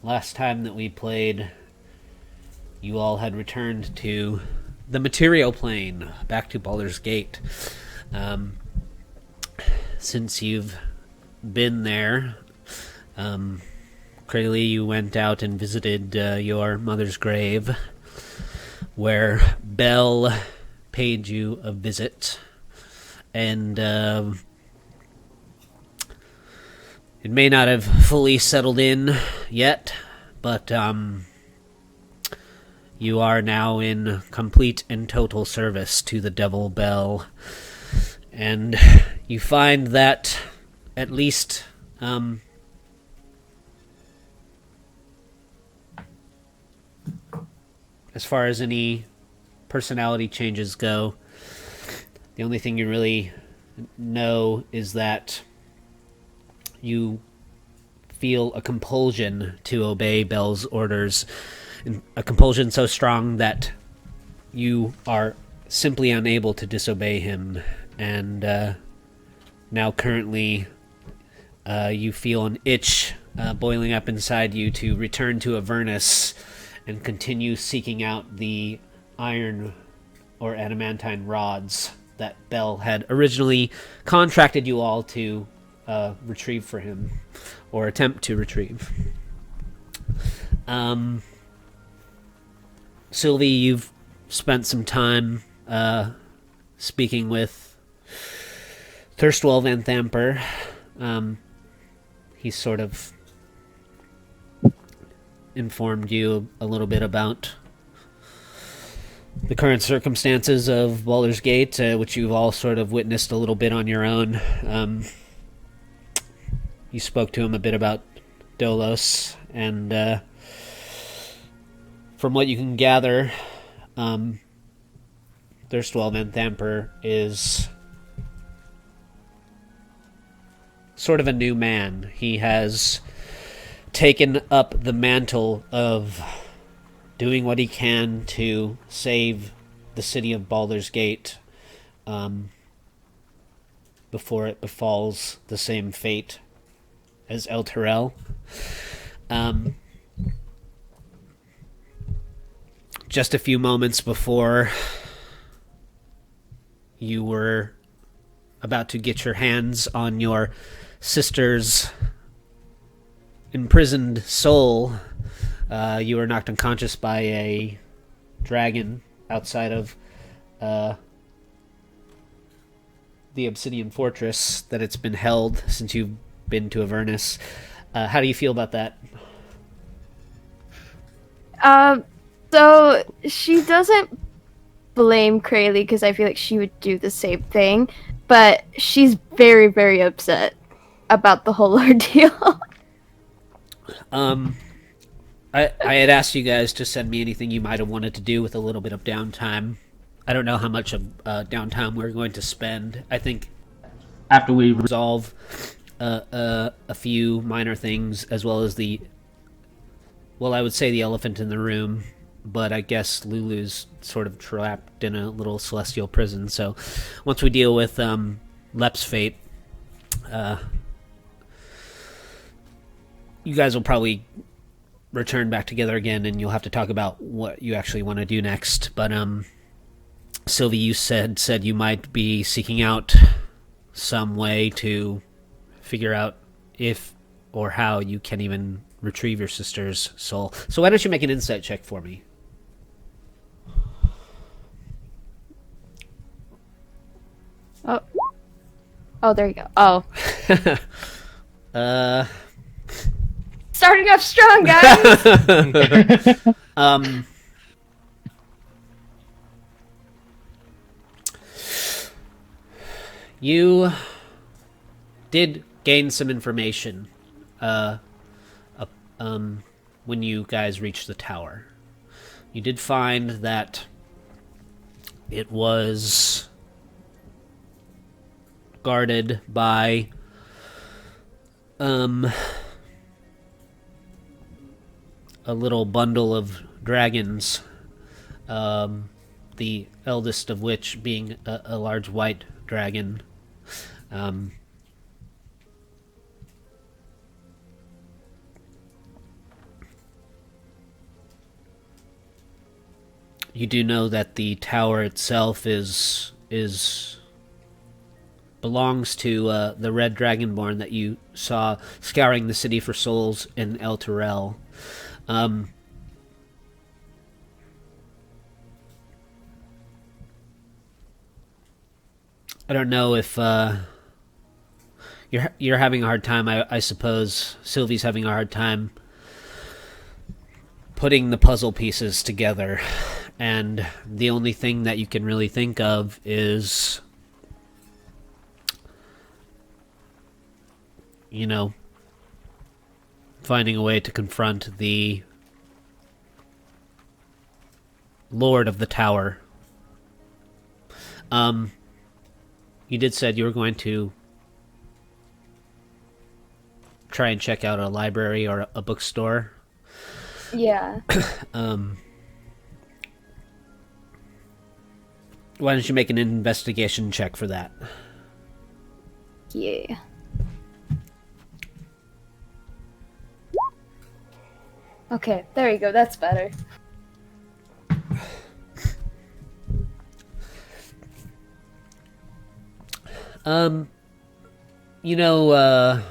last time that we played, you all had returned to the material plane, back to Baldur's Gate. Since you've been there, Crayley, you went out and visited your mother's grave, where Belle paid you a visit, and it may not have fully settled in yet, but you are now in complete and total service to the Devil Bell. And you find that, at least, as far as any personality changes go, the only thing you really know is that you feel a compulsion to obey Bell's orders, a compulsion so strong that you are simply unable to disobey him. And now currently you feel an itch boiling up inside you to return to Avernus and continue seeking out the iron or adamantine rods that Bell had originally contracted you all to retrieve for him, or attempt to retrieve. Sylvie, you've spent some time speaking with Thirstwell Van Thamper. He's sort of informed you a little bit about the current circumstances of Baldur's Gate, which you've all sort of witnessed a little bit on your own. You spoke to him a bit about Dolos, and from what you can gather, Thirstwell Van Thamper is sort of a new man. He has taken up the mantle of doing what he can to save the city of Baldur's Gate before it befalls the same fate as El Terrell. Just a few moments before you were about to get your hands on your sister's imprisoned soul, you were knocked unconscious by a dragon outside of the Obsidian Fortress that it's been held since you've been to Avernus. How do you feel about that? So she doesn't blame Crayley because I feel like she would do the same thing, but she's very, very upset about the whole ordeal. I had asked you guys to send me anything you might have wanted to do with a little bit of downtime. I don't know how much of downtime we're going to spend. I think after we resolve a few minor things, as well as I would say the elephant in the room, but I guess Lulu's sort of trapped in a little celestial prison. So once we deal with Lep's fate, you guys will probably return back together again, and you'll have to talk about what you actually want to do next. But Sylvie, you said you might be seeking out some way to figure out if or how you can even retrieve your sister's soul. So why don't you make an insight check for me? Oh, there you go. Oh. Starting off strong, guys! You did gain some information when you guys reached the tower. You did find that it was guarded by a little bundle of dragons, the eldest of which being a large white dragon. You do know that the tower itself is belongs to the red dragonborn that you saw scouring the city for souls in El Terrell. I don't know if you're having a hard time. I suppose Sylvie's having a hard time putting the puzzle pieces together, and the only thing that you can really think of is, finding a way to confront the Lord of the Tower. You did said you were going to try and check out a library or a bookstore. Yeah. Why don't you make an investigation check for that? Yeah. Okay, there you go. That's better. You know,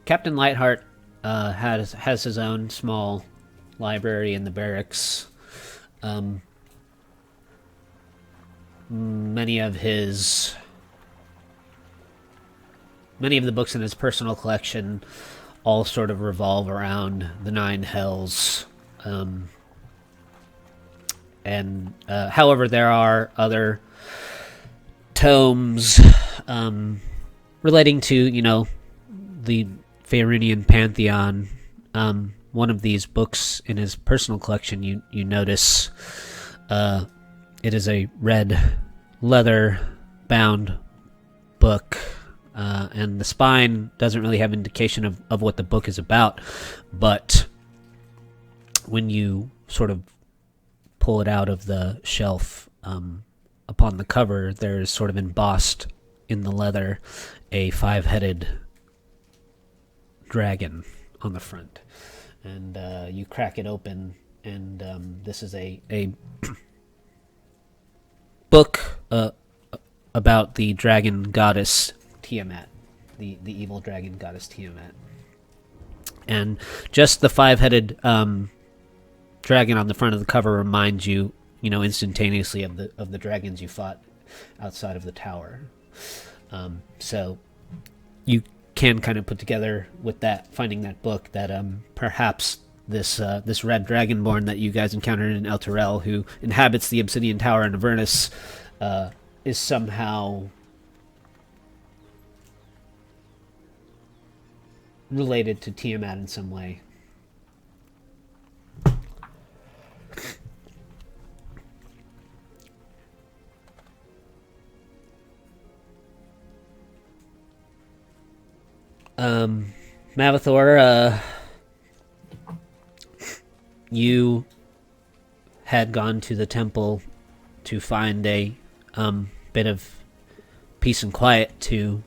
Captain Lightheart has his own small library in the barracks. Many of the books in his personal collection all sort of revolve around the Nine Hells. And however, there are other tomes relating to, the Faerunian pantheon. One of these books in his personal collection, you notice it is a red leather-bound book, and the spine doesn't really have indication of what the book is about, but when you sort of pull it out of the shelf, upon the cover, there's sort of embossed in the leather a 5-headed dragon on the front. And you crack it open, and this is a book about the dragon goddess Tiamat, the evil dragon goddess Tiamat. And just the 5-headed dragon on the front of the cover reminds you, instantaneously of the dragons you fought outside of the tower. So you can kind of put together with that, finding that book, that perhaps this red dragonborn that you guys encountered in El Terrell, who inhabits the Obsidian Tower in Avernus, is somehow related to Tiamat in some way. Mavathor, you had gone to the temple to find a bit of peace and quiet to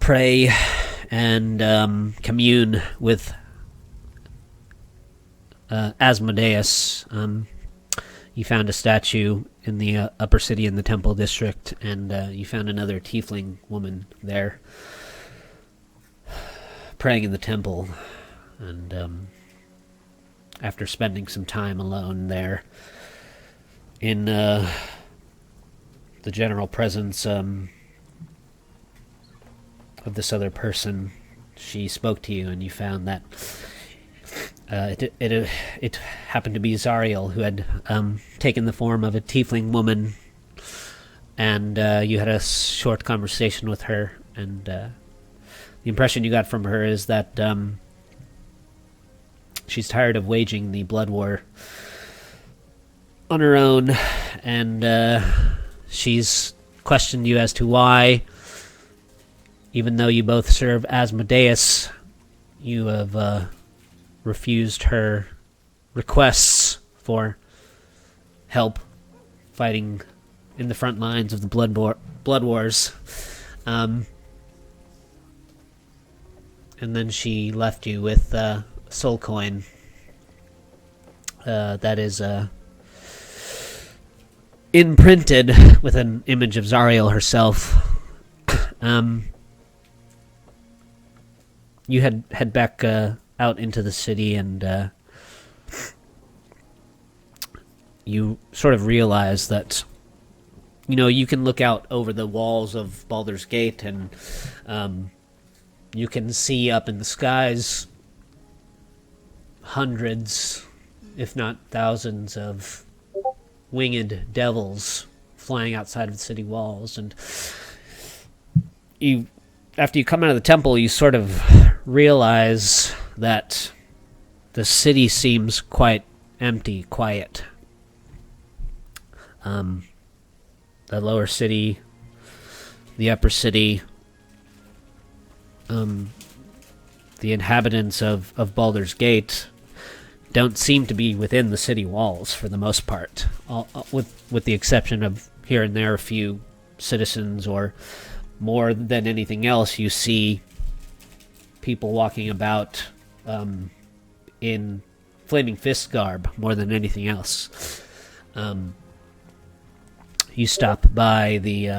pray and commune with Asmodeus. You found a statue in the upper city in the temple district, and you found another tiefling woman there praying in the temple. And after spending some time alone there in the general presence of this other person, she spoke to you, and you found that it happened to be Zariel, who had taken the form of a tiefling woman, and you had a short conversation with her, and the impression you got from her is that she's tired of waging the blood war on her own, and she's questioned you as to why, even though you both serve Asmodeus, you have refused her requests for help fighting in the front lines of the blood wars. And then she left you with soul coin. That is imprinted with an image of Zariel herself. You head back out into the city, and you sort of realize that, you can look out over the walls of Baldur's Gate, and you can see up in the skies hundreds, if not thousands, of winged devils flying outside of the city walls. And after you come out of the temple, you sort of realize that the city seems quite empty, quiet. The lower city, the upper city, the inhabitants of Baldur's Gate don't seem to be within the city walls for the most part, with the exception of here and there a few citizens, or more than anything else, you see people walking about in Flaming Fist garb more than anything else. You stop by the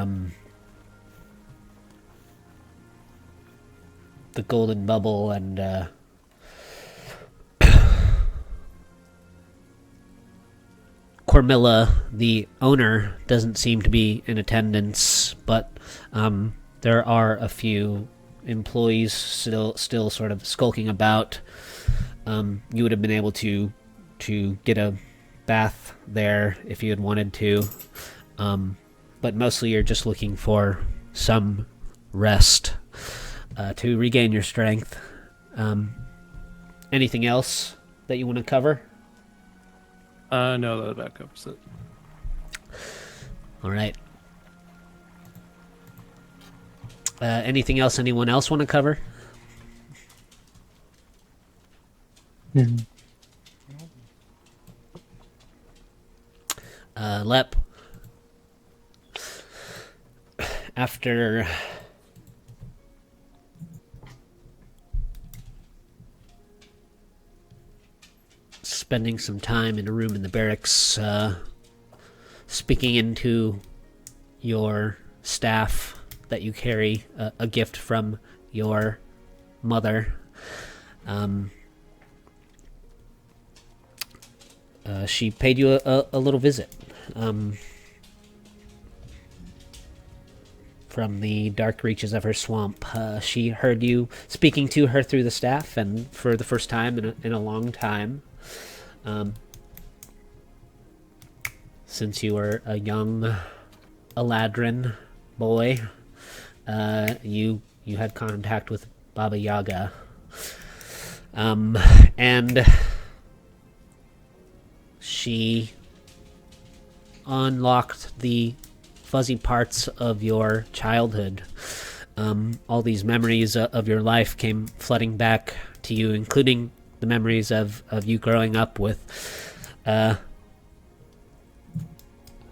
Golden Bubble, and Cormilla, the owner, doesn't seem to be in attendance, but there are a few employees still sort of skulking about. You would have been able to get a bath there if you had wanted to, but mostly you're just looking for some rest to regain your strength. Anything else that you want to cover? No, that covers it. All right. Anything else anyone else want to cover? Lep. After spending some time in a room in the barracks, speaking into your staff that you carry, a gift from your mother, she paid you a little visit from the dark reaches of her swamp. She heard you speaking to her through the staff, and for the first time in a long time, since you were a young Eladrin boy, you had contact with Baba Yaga, and she unlocked the fuzzy parts of your childhood. All these memories of your life came flooding back to you, including the memories of you growing up with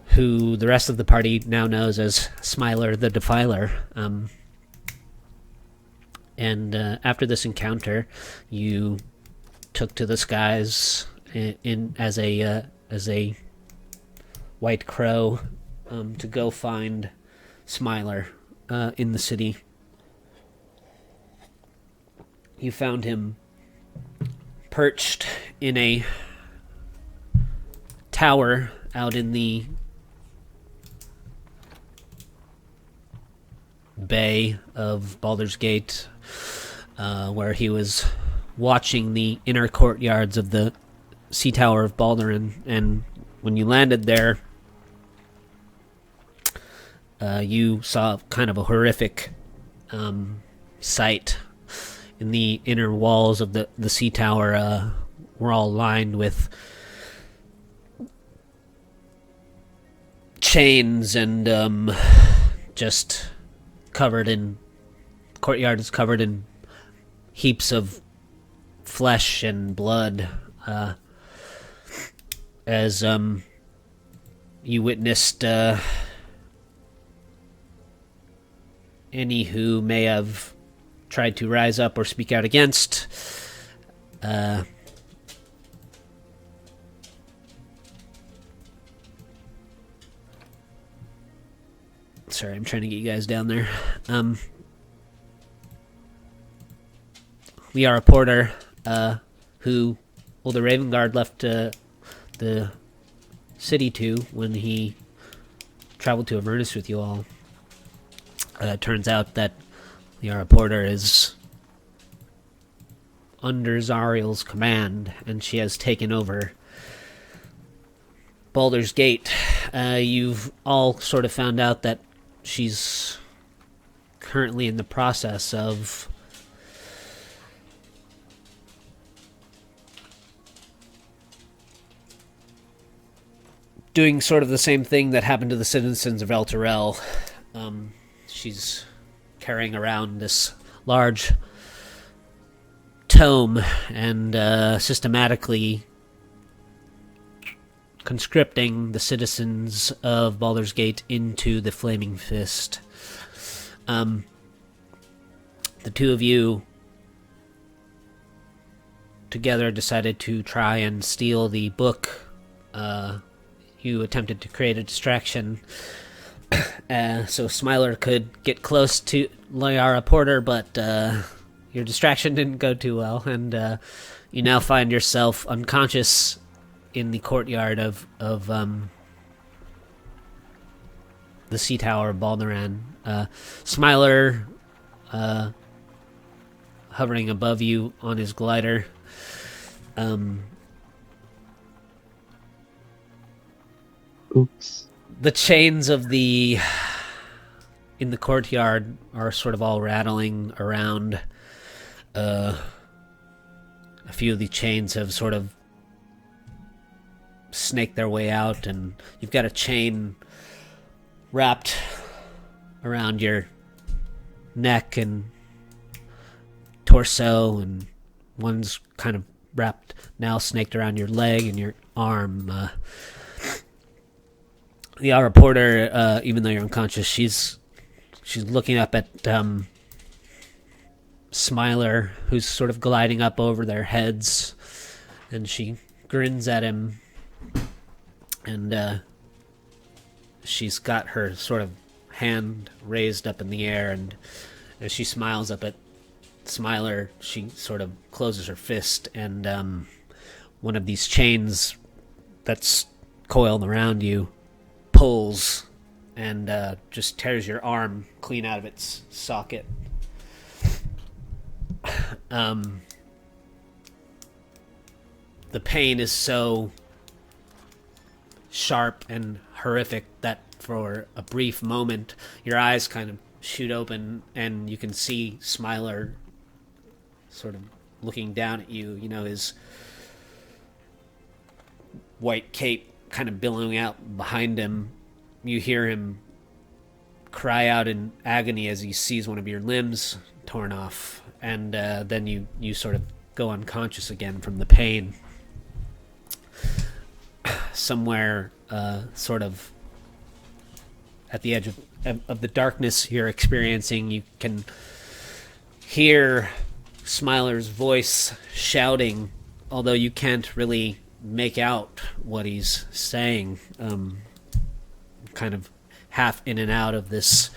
who the rest of the party now knows as Smiler the Defiler. And after this encounter, you took to the skies as a white crow to go find Smiler in the city. You found him perched in a tower out in the bay of Baldur's Gate, where he was watching the inner courtyards of the Sea Tower of Baldurin. And when you landed there, you saw kind of a horrific sight. In the inner walls of the Sea Tower were all lined with chains, and just covered in courtyard is covered in heaps of flesh and blood, as you witnessed any who may have tried to rise up or speak out against. Sorry, I'm trying to get you guys down there. Liara Porter, who the Raven Guard left the city to when he traveled to Avernus with you all. Turns out that Liara Porter is under Zariel's command, and she has taken over Baldur's Gate. You've all sort of found out that she's currently in the process of doing sort of the same thing that happened to the citizens of El Terrell. She's carrying around this large tome and systematically conscripting the citizens of Baldur's Gate into the Flaming Fist. The two of you together decided to try and steal the book. You attempted to create a distraction so Smiler could get close to Liara Porter, but your distraction didn't go too well, and you now find yourself unconscious in the courtyard of the Sea Tower of Balderan. Smiler hovering above you on his glider. Oops. The chains of in the courtyard are sort of all rattling around. A few of the chains have sort of snaked their way out, and you've got a chain wrapped around your neck and torso, and one's kind of wrapped now, snaked around your leg and your arm. The reporter, even though you're unconscious, she's looking up at Smiler, who's sort of gliding up over their heads, and she grins at him, and she's got her sort of hand raised up in the air, and as she smiles up at Smiler, she sort of closes her fist, and one of these chains that's coiled around you pulls and just tears your arm clean out of its socket. The pain is so sharp and horrific that for a brief moment your eyes kind of shoot open and you can see Smiler sort of looking down at you, his white cape kind of billowing out behind him. You hear him cry out in agony as he sees one of your limbs torn off, and then you sort of go unconscious again from the pain. Somewhere sort of at the edge of the darkness you're experiencing, you can hear Smiler's voice shouting, although you can't really make out what he's saying. Kind of half in and out of this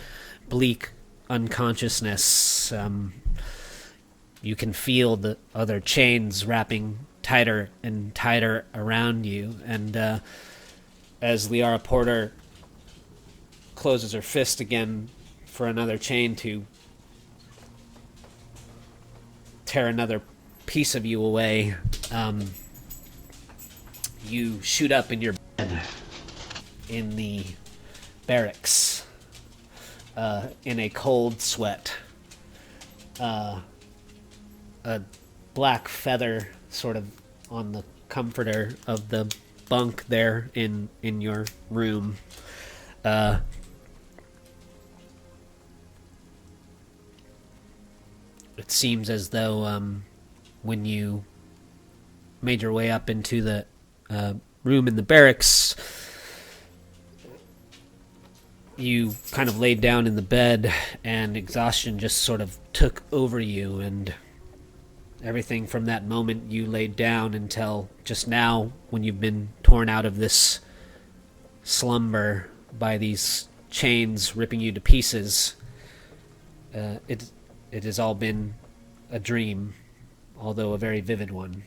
bleak unconsciousness. You can feel the other chains wrapping tighter and tighter around you, and as Liara Porter closes her fist again for another chain to tear another piece of you away, you shoot up in your bed in the barracks in a cold sweat. A black feather sort of on the comforter of the bunk there in your room. It seems as though when you made your way up into the room in the barracks, you kind of laid down in the bed, and exhaustion just sort of took over you, and everything from that moment you laid down until just now, when you've been torn out of this slumber by these chains ripping you to pieces, it has all been a dream, although a very vivid one.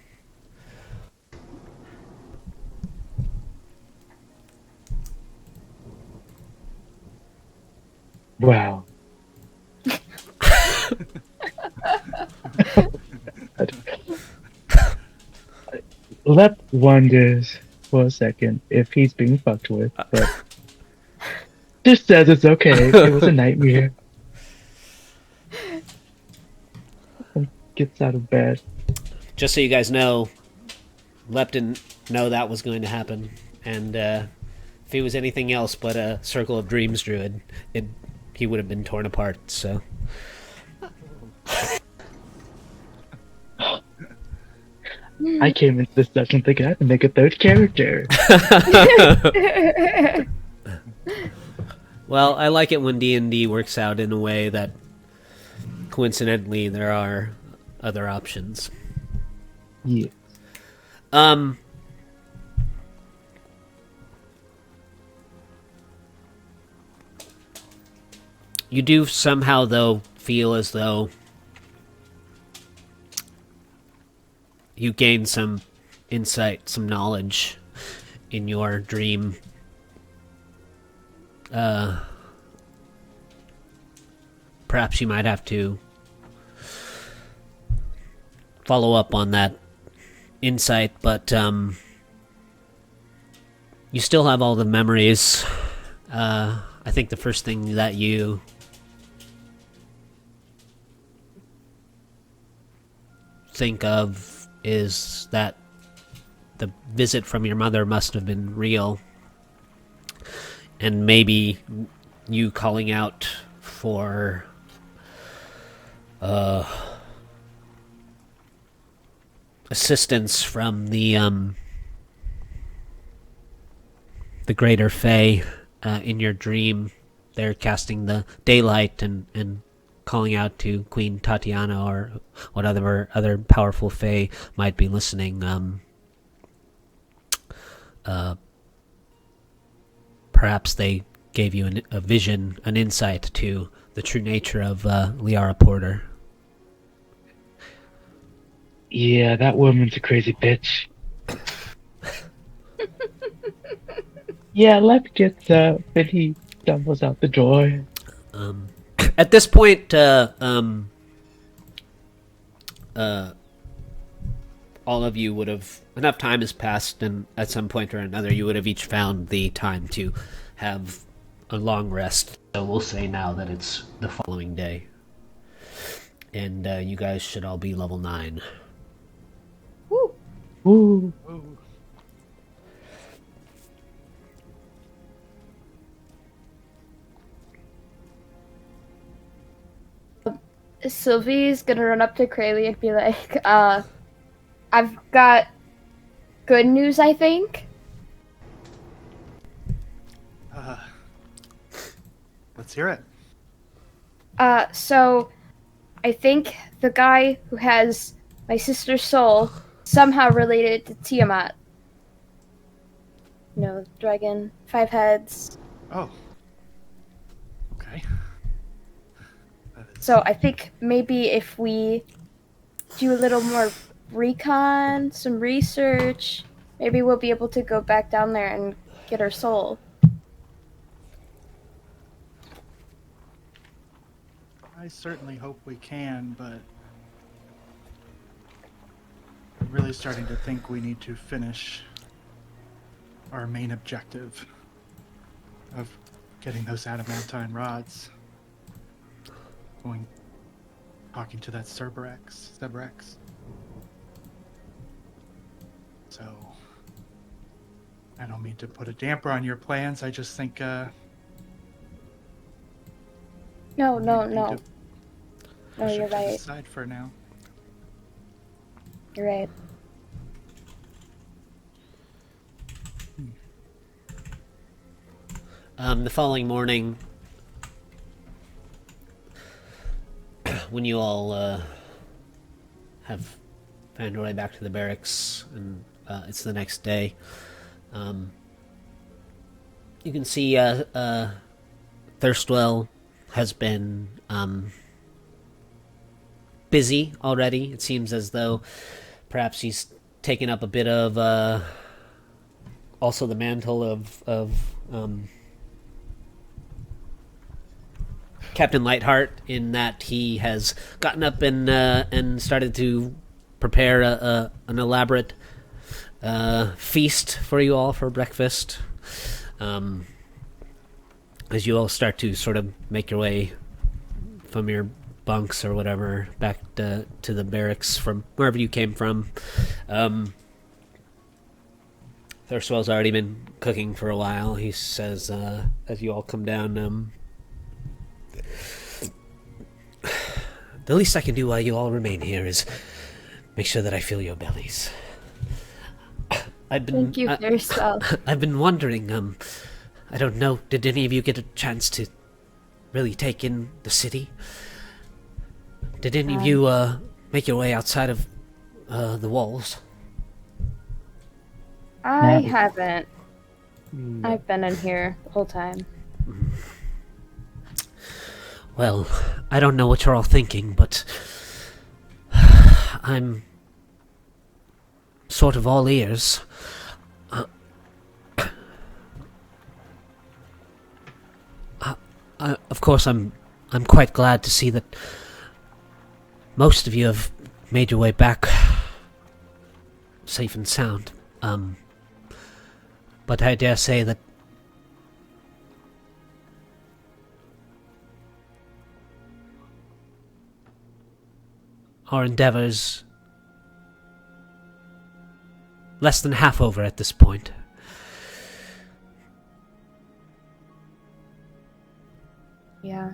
Wow. Lep wonders for a second if he's being fucked with, but just says it's okay. It was a nightmare. And gets out of bed. Just so you guys know, Lep didn't know that was going to happen, and if he was anything else but a Circle of Dreams druid, he would have been torn apart, so... I came into this session thinking I had to make a third character. Well, I like it when D&D works out in a way that, coincidentally, there are other options. Yeah. You do somehow, though, feel as though you gain some insight, some knowledge in your dream. Perhaps you might have to follow up on that insight, but you still have all the memories. I think the first thing that you think of is that the visit from your mother must have been real, and maybe you calling out for assistance from the greater Fae in your dream. They're casting the daylight and calling out to Queen Tatiana or whatever other powerful Fae might be listening. Perhaps they gave you a vision, an insight to the true nature of Liara Porter. Yeah, that woman's a crazy bitch. Yeah, Lep gets up and he stumbles out the door. At this point, all of you would have... Enough time has passed, and at some point or another, you would have each found the time to have a long rest. So we'll say now that it's the following day. And you guys should all be level 9. Woo. Ooh. Sylvie's gonna run up to Krayley and be like, I've got good news, I think. Let's hear it. So I think the guy who has my sister's soul somehow related to Tiamat. You know, dragon, 5 heads. Oh. Okay. So I think maybe if we do a little more recon, some research, maybe we'll be able to go back down there and get her soul. I certainly hope we can, but I'm really starting to think we need to finish our main objective of getting those adamantine rods. Talking to that Cerberus. So, I don't mean to put a damper on your plans. I just think, No. No, No, push you're it to the right. side for now. You're right. The following morning, when you all have found your way back to the barracks, and it's the next day, you can see Thirstwell has been busy already. It seems as though perhaps he's taken up a bit of also the mantle of Captain Lightheart, in that he has gotten up and started to prepare an elaborate feast for you all for breakfast. As you all start to sort of make your way from your bunks or whatever back to the barracks from wherever you came from. Thirstwell's already been cooking for a while. He says, as you all come down, the least I can do while you all remain here is make sure that I fill your bellies. Thank you, Thirstwell. I've been wondering, I don't know, did any of you get a chance to really take in the city? Did any of you make your way outside of the walls? I haven't. I've been in here the whole time. Well, I don't know what you're all thinking, but I'm sort of all ears. Of course, I'm quite glad to see that most of you have made your way back safe and sound. But I dare say that our endeavors less than half over at this point. Yeah.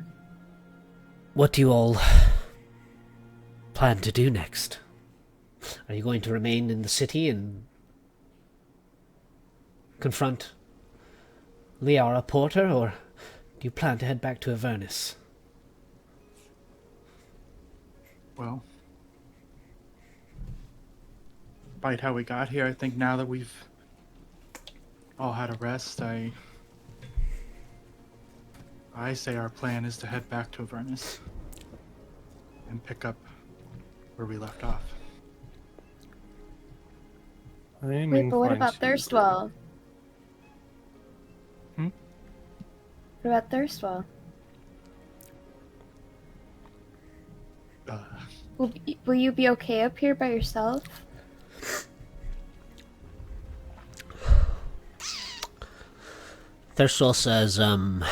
What do you all plan to do next? Are you going to remain in the city and confront Liara Porter, or do you plan to head back to Avernus? Well, despite how we got here, I think now that we've all had a rest, I say our plan is to head back to Avernus and pick up where we left off. Wait, but what about Thirstwell? Hmm? What about Thirstwell? Will you be okay up here by yourself? Thirstwell says, I'm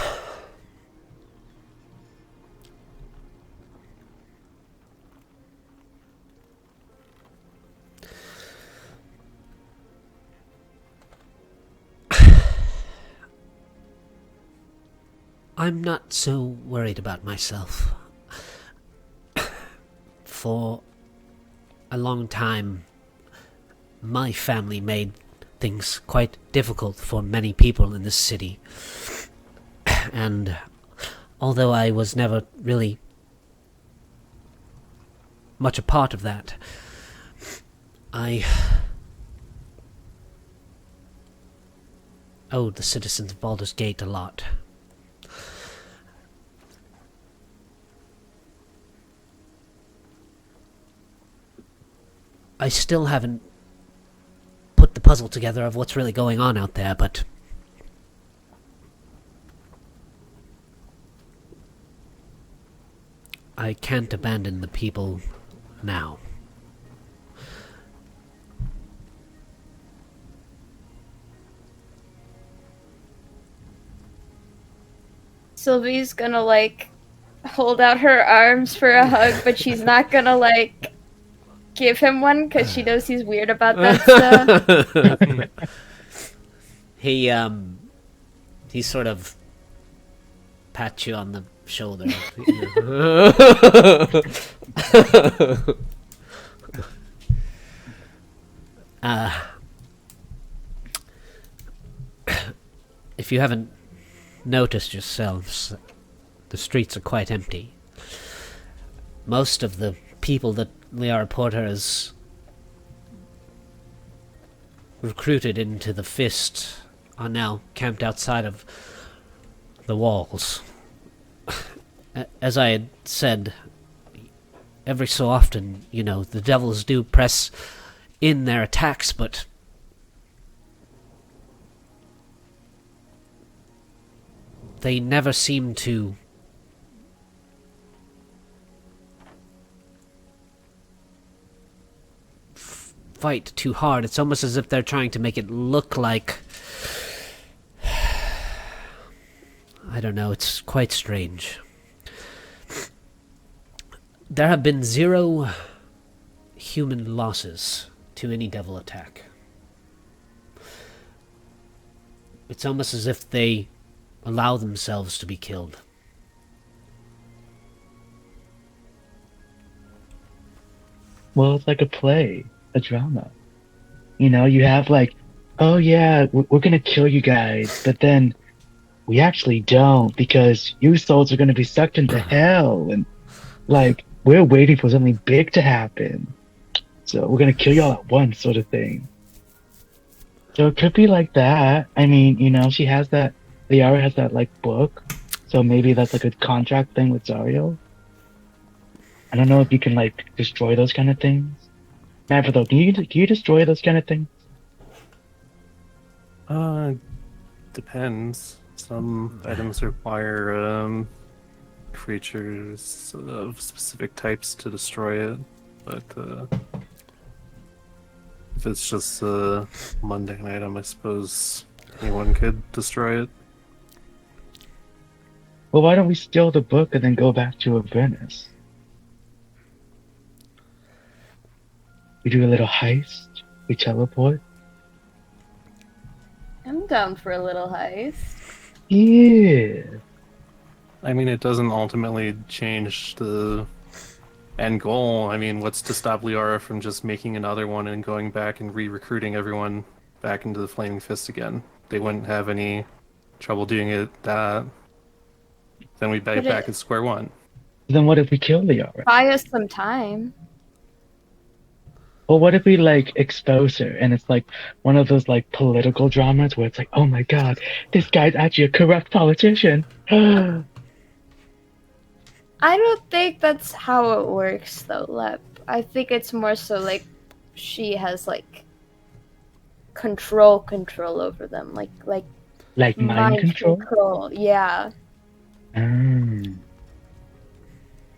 not so worried about myself. For a long time, my family made things quite difficult for many people in this city. And although I was never really much a part of that, I owed the citizens of Baldur's Gate a lot. I still haven't put the puzzle together of what's really going on out there, but I can't abandon the people now. Sylvie's gonna, hold out her arms for a hug, but she's not gonna, give him one because she knows he's weird about that stuff. He sort of pats you on the shoulder. If you haven't noticed yourselves, the streets are quite empty. Most of the people that Liara Porter has recruited into the Fist are now camped outside of the walls. As I had said, every so often, the devils do press in their attacks, but they never seem to fight too hard. It's almost as if they're trying to make it look like... I don't know, it's quite strange. There have been 0 human losses to any devil attack. It's almost as if they allow themselves to be killed. Well, it's like a play, a drama. You have like, oh yeah, we're gonna kill you guys, but then we actually don't, because you souls are gonna be sucked into hell, and like, we're waiting for something big to happen. So we're gonna kill y'all at once, sort of thing. So it could be like that. I mean, she has that, Liara has that, like, book. So maybe that's like a contract thing with Zario. I don't know if you can, like, destroy those kind of things. Maverick, though, can you destroy those kind of things? Depends. Some items require, creatures of specific types to destroy it, but if it's just a mundane item, I suppose anyone could destroy it. Well, why don't we steal the book and then go back to Avernus? We do a little heist, we teleport. I'm down for a little heist. Yeah. I mean, it doesn't ultimately change the end goal. I mean, what's to stop Liara from just making another one and going back and re-recruiting everyone back into the Flaming Fist again? They wouldn't have any trouble doing it that. Then we'd be back at square one. Then what if we kill Liara? Buy us some time. Well, what if we, like, expose her and it's like one of those, like, political dramas where it's like, oh my god, this guy's actually a corrupt politician. I don't think that's how it works, though, Lep. I think it's more so like she has like control over them, like mind control. Yeah.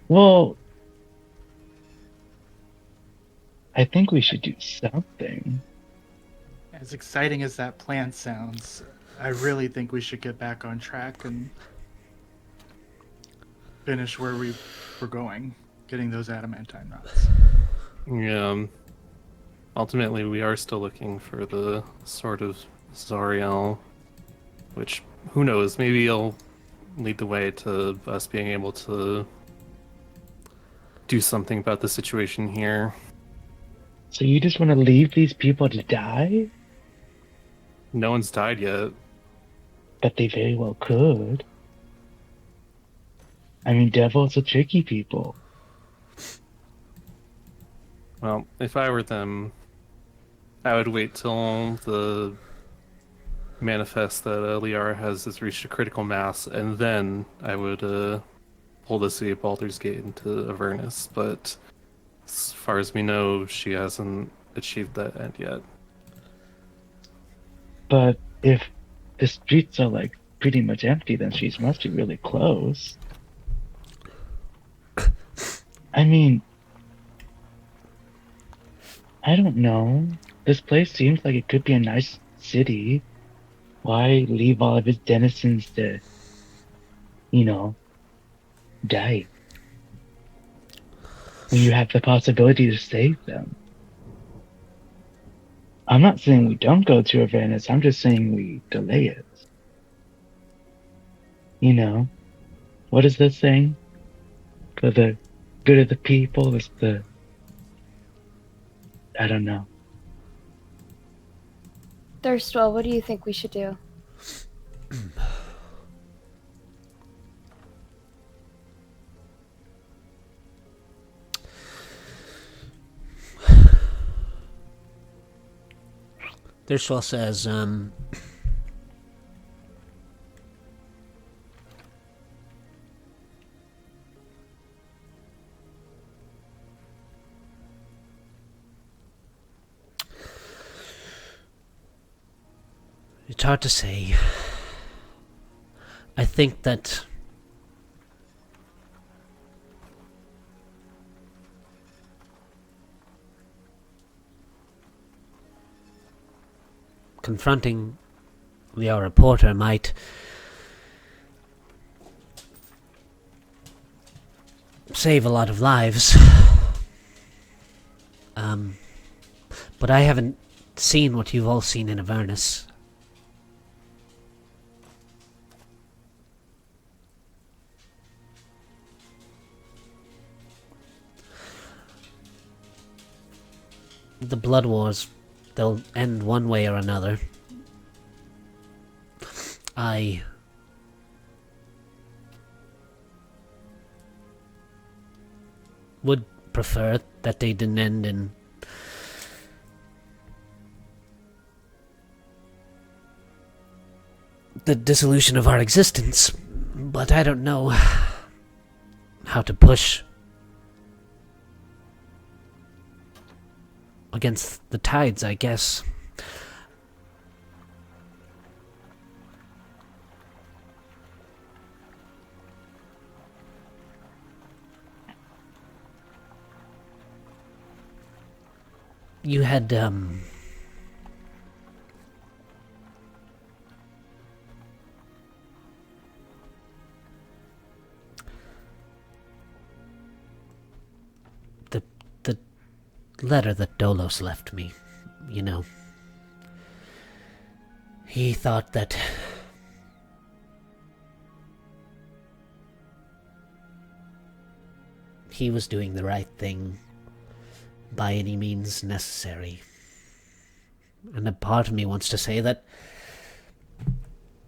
Well, I think we should do something. As exciting as that plan sounds, I really think we should get back on track and finish where we were going, getting those adamantine rods. Yeah. Ultimately, we are still looking for the sort of Zariel, which, who knows, maybe it'll lead the way to us being able to do something about the situation here. So you just want to leave these people to die? No one's died yet. But they very well could. I mean, devils are tricky people. Well, if I were them, I would wait till the manifest that Liara has reached a critical mass, and then I would pull the City of Baldur's Gate into Avernus. But as far as we know, she hasn't achieved that end yet. But if the streets are, like, pretty much empty, then she must be really close. I mean, I don't know. This place seems like it could be a nice city. Why leave all of its denizens to, die? When you have the possibility to save them. I'm not saying we don't go to Avernus, I'm just saying we delay it. What is this saying? For the good of the people is the... I don't know. Thirstwell, what do you think we should do? Hirschwell says, it's hard to say. I think that confronting your reporter might save a lot of lives. But I haven't seen what you've all seen in Avernus. The blood wars, they'll end one way or another. I would prefer that they didn't end in the dissolution of our existence, but I don't know how to push against the tides, I guess. You had, the letter that Dolos left me, you know. He thought that he was doing the right thing by any means necessary. And a part of me wants to say that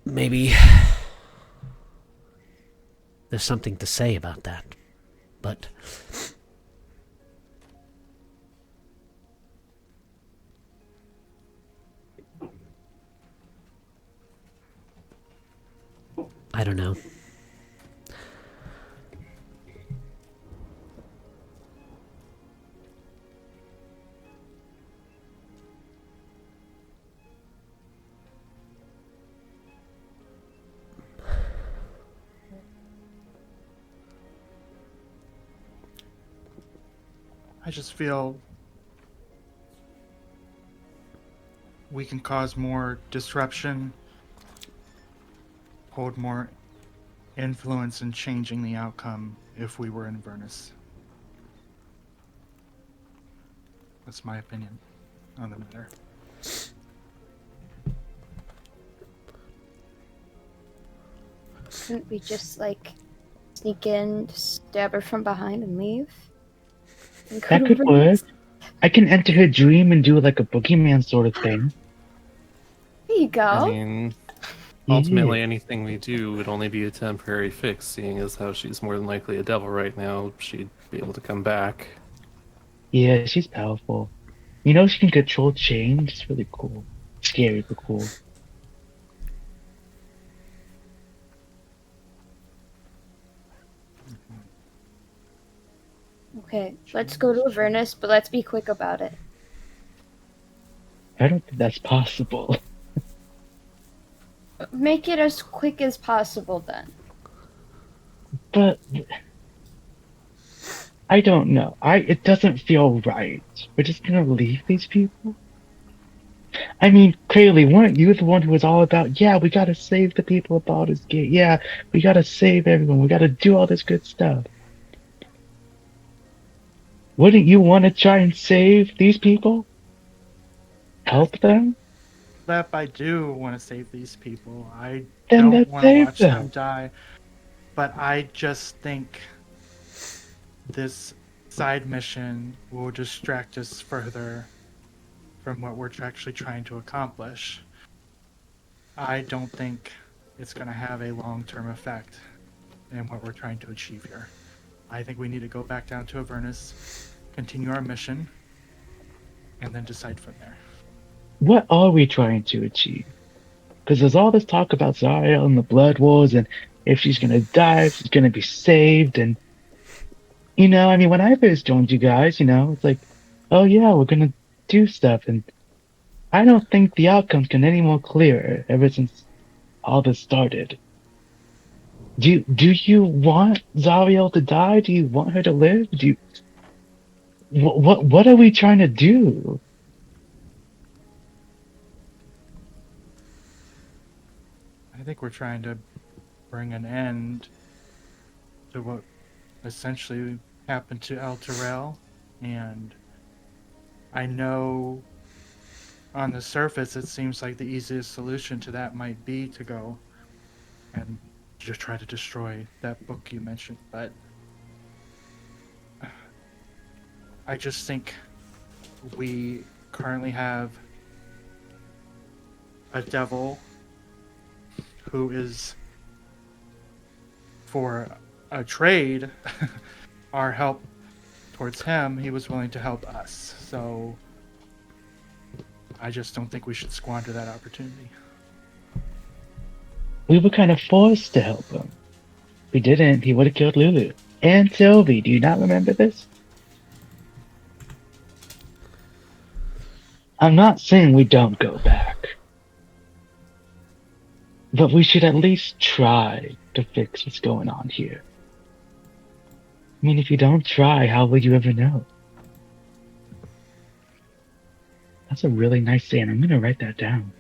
maybe there's something to say about that. But I don't know. I just feel we can cause more disruption, hold more influence in changing the outcome if we were in Avernus. That's my opinion on the matter. Couldn't we just, like, sneak in, stab her from behind and leave? And That could work. I can enter her dream and do like a boogeyman sort of thing. There you go. I mean, ultimately, anything we do would only be a temporary fix, seeing as how she's more than likely a devil right now. She'd be able to come back. Yeah, she's powerful. You know, she can control change. It's really cool. Scary, but cool. Okay, let's go to Avernus, but let's be quick about it. I don't think that's possible. Make it as quick as possible then. But I don't know. It doesn't feel right. We're just gonna leave these people? I mean, clearly, weren't you the one who was all about, yeah, we gotta save the people of Baldur's Gate. Yeah, we gotta save everyone. We gotta do all this good stuff. Wouldn't you want to try and save these people? Help them? Lep, I do want to save these people. I Then don't let's want to save watch them. them die. But I just think this side mission will distract us further from what we're actually trying to accomplish. I don't think it's going to have a long-term effect in what we're trying to achieve here. I think we need to go back down to Avernus, continue our mission, and then decide from there. what are we trying to achieve? Because there's all this talk about Zariel and the Blood Wars, and if she's gonna die, if she's gonna be saved, and I mean, when I first joined you guys, it's like, oh yeah, we're gonna do stuff, and I don't think the outcome's been any more clearer ever since all this started. Do you want Zariel to die? Do you want her to live? What are we trying to do? I think we're trying to bring an end to what essentially happened to El Terrell, and I know on the surface it seems like the easiest solution to that might be to go and just try to destroy that book you mentioned, but I just think we currently have a devil who is, for a trade, our help towards him. He was willing to help us, so I just don't think we should squander that opportunity. We were kind of forced to help him. If we didn't, he would have killed Lulu. And Sylvie, do you not remember this? I'm not saying we don't go back. But we should at least try to fix what's going on here. I mean, if you don't try, how will you ever know? That's a really nice saying. I'm gonna write that down.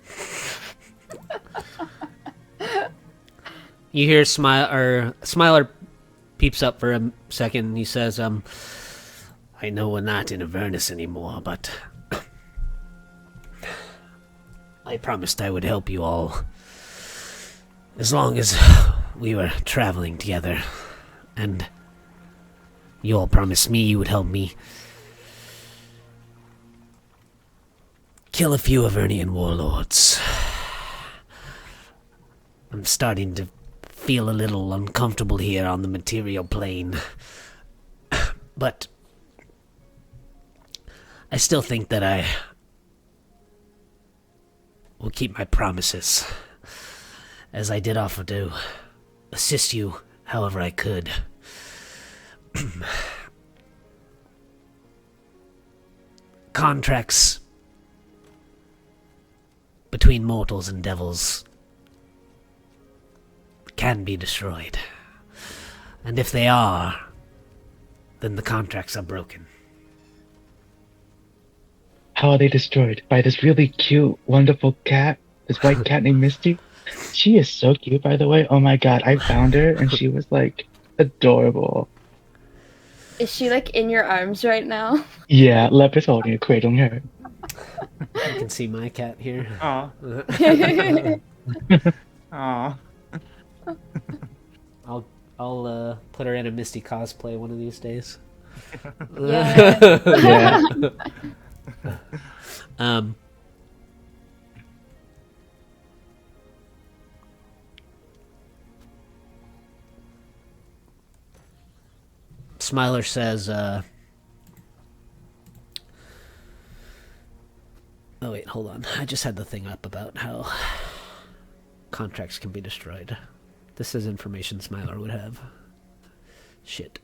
You hear Smiler peeps up for a second. He says, I know we're not in Avernus anymore, but I promised I would help you all as long as we were traveling together, and you all promised me you would help me kill a few Avernian warlords. I'm starting to feel a little uncomfortable here on the material plane, but I still think that I will keep my promises, as I did offer to assist you however I could. Contracts between mortals and devils can be destroyed. And if they are, then the contracts are broken. How are they destroyed? By this really cute, wonderful cat? This white cat named Misty? She is so cute, by the way. Oh my god, I found her and she was like adorable. Is she like in your arms right now? Yeah, Lep is holding her, cradling her. You can see my cat here. Aw. Aw. I'll put her in a Misty cosplay one of these days. Yeah. Yeah. Smiler says, oh wait, hold on. I just had the thing up about how contracts can be destroyed. This is information Smiler would have. Shit.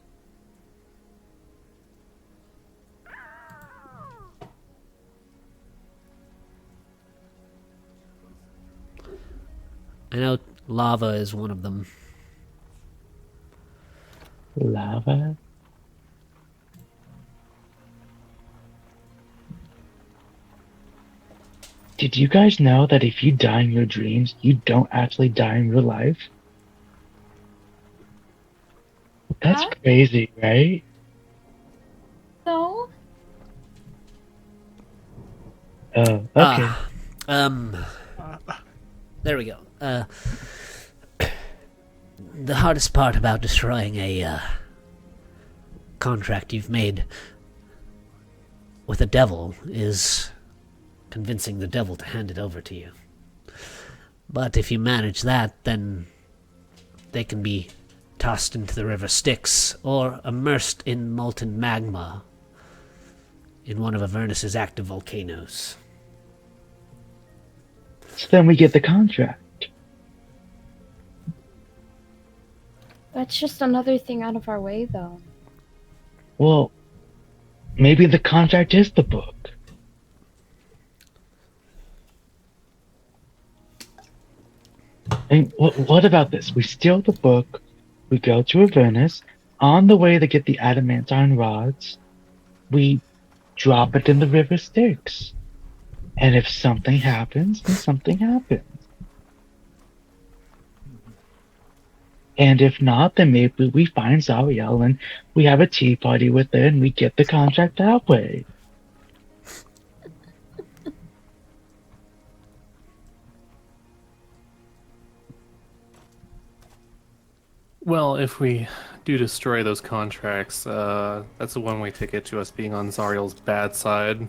I know lava is one of them. Lava? Did you guys know that if you die in your dreams, you don't actually die in real life? That's What? crazy, right? No. Oh, okay. There we go. The hardest part about destroying a contract you've made with a devil is convincing the devil to hand it over to you. But if you manage that, then they can be tossed into the river Styx or immersed in molten magma in one of Avernus's active volcanoes. then we get the contract. That's just another thing out of our way, though. Well, maybe the contract is the book. And what about this? We steal the book, we go to Avernus, on the way to get the adamantine rods, we drop it in the river Styx. And if something happens, then something happens. And if not, then maybe we find Zariel and we have a tea party with her and we get the contract that way. Well, if we do destroy those contracts, that's a one-way ticket to us being on Zariel's bad side.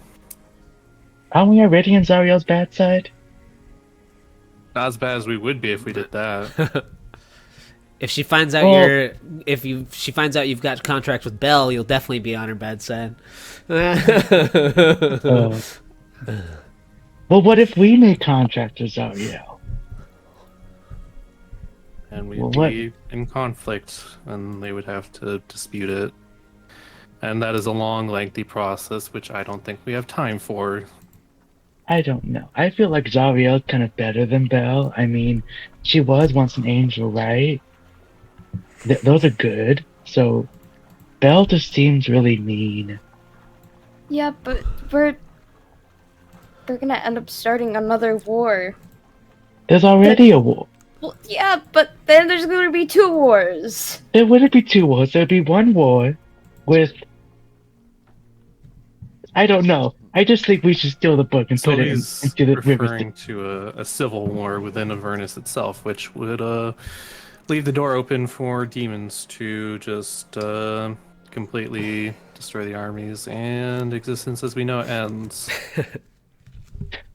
Aren't we already on Zariel's bad side? Not as bad as we would be if we did that. If she finds out Well- she finds out you've got a contract with Belle, you'll definitely be on her bad side. Well, what if we make contract with Zariel? And we'd Well, what- be in conflict, and they would have to dispute it. And that is a long, lengthy process, which I don't think we have time for. I don't know. I feel like Zariel's kind of better than Belle. I mean, she was once an angel, right? Those are good. So, Belle just seems really mean. Yeah, but we're gonna end up starting another war. There's already a war. Well, yeah, but then there's gonna be 2 wars. There wouldn't be 2 wars. There'd be 1 war with... I don't know. I just think we should steal the book and So put it he's into the river. referring to a civil war within Avernus itself, which would leave the door open for demons to just completely destroy the armies, and existence as we know it ends. It's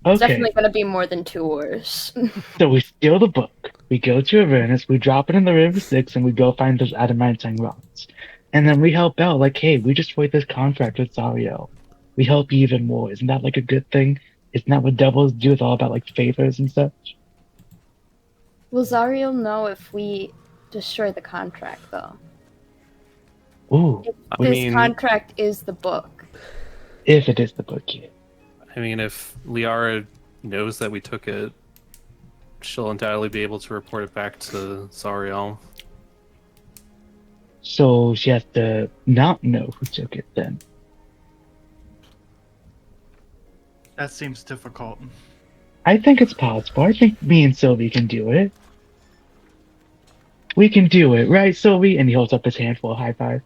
Okay, definitely gonna be more than 2 wars. so we steal the book. We go to Avernus. We drop it in the river Styx, and we go find those adamantine rods. And then we help Belle. Like, hey, we destroyed this contract with Zariel. We help you even more. Isn't that like a good thing? Isn't that what devils do? It's all about like favors and such. Will Zariel know if we destroy the contract, though? Ooh, If I this mean- contract is the book. if it is the book, yeah. I mean, if Liara knows that we took it, she'll undoubtedly be able to report it back to Zariel. So she has to not know who took it then. That seems difficult. I think it's possible. I think me and Sylvie can do it. We can do it, right, Sylvie? And he holds up his hand for a high five.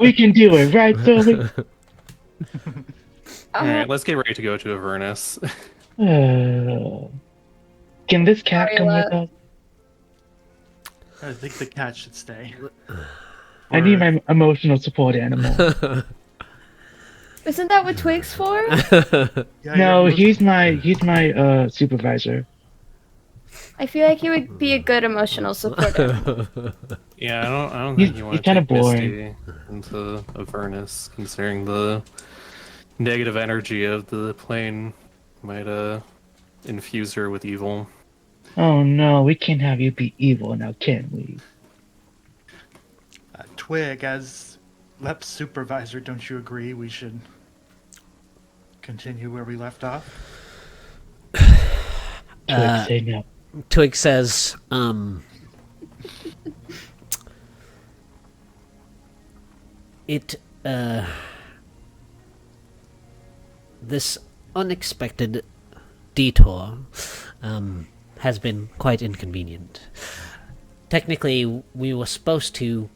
We can do it, right, Sylvie? Alright, let's get ready to go to Avernus. Can this cat come with Ariella. us? I think the cat should stay. I need my emotional support animal. Isn't that what Twig's for? Yeah, No, you're- he's my supervisor. I feel like he would be a good emotional support. Yeah, I don't He's- think you want he's to kinda take boring. Misty into Avernus, considering the negative energy of the plane might infuse her with evil. Oh no, we can't have you be evil now, can we? Twig, as LEP supervisor, don't you agree we should continue where we left off? Twig, say no. Twig says, this unexpected detour has been quite inconvenient. Technically, we were supposed to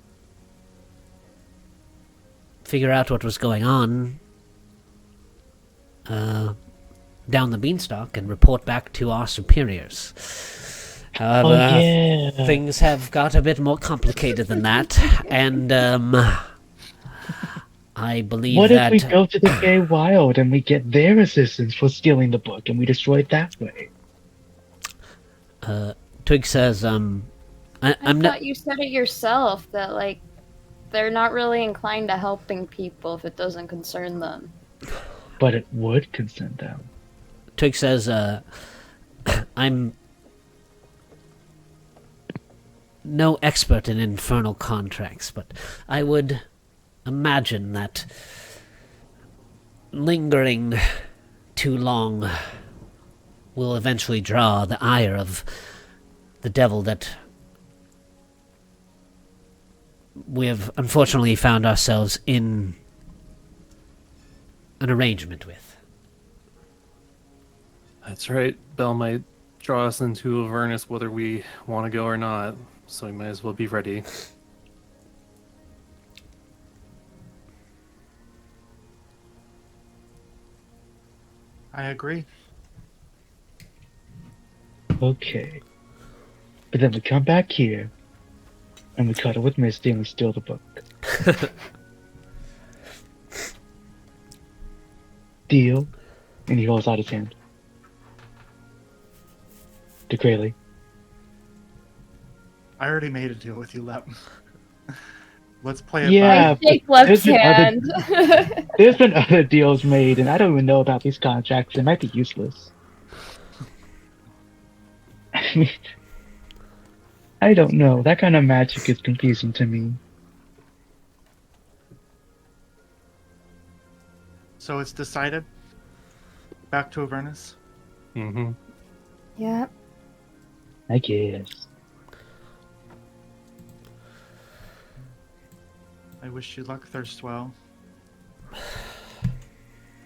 figure out what was going on down the beanstalk and report back to our superiors. However, Oh yeah. things have got a bit more complicated than that, and I believe What that if we go to the Gay Wild and we get their assistance for stealing the book and we destroy it that way? Twig says, I I'm not. thought you said it yourself that like they're not really inclined to helping people if it doesn't concern them. But it would concern them. Twig says, I'm no expert in infernal contracts, but I would imagine that lingering too long will eventually draw the ire of the devil that we have unfortunately found ourselves in an arrangement with. That's right. Bell might draw us into Avernus whether we want to go or not, so we might as well be ready. I agree. Okay. But then we come back here, and we cuddle with Misty and we steal the book. Deal? And he holds out his hand. To Grayley. I already made a deal with you, Lep. Let's play it Yeah. by... I take Lep's there's been hand. There's been other deals made, and I don't even know about these contracts. They might be useless. I mean, I don't know. That kind of magic is confusing to me. So it's decided? Back to Avernus? Mm-hmm. Yep. I guess. I wish you luck, Thirstwell.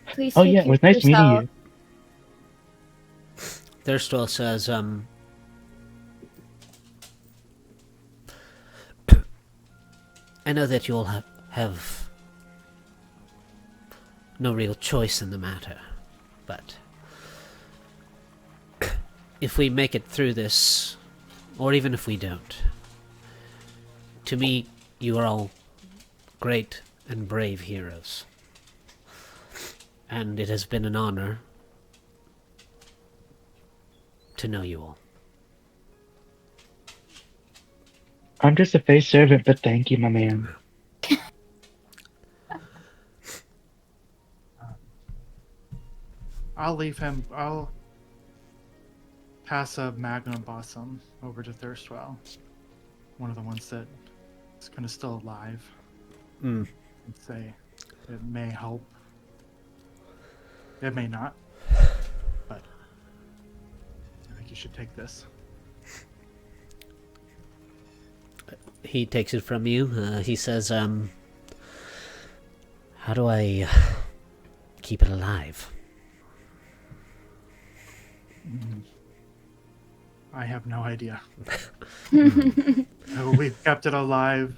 Please Oh take yeah, care it was of nice meeting yourself. you. Thirstwell says, I know that you'll have no real choice in the matter, but if we make it through this, or even if we don't, to me, you are all great and brave heroes. And it has been an honor to know you all. I'm just a face servant, but thank you, my man. I'll leave him. I'll pass a Magnum Blossom over to Thirstwell. One of the ones that is kind of still alive. Mm. And say it may help. It may not. But I think you should take this. He takes it from you. He says, how do I keep it alive? I have no idea. We've kept it alive.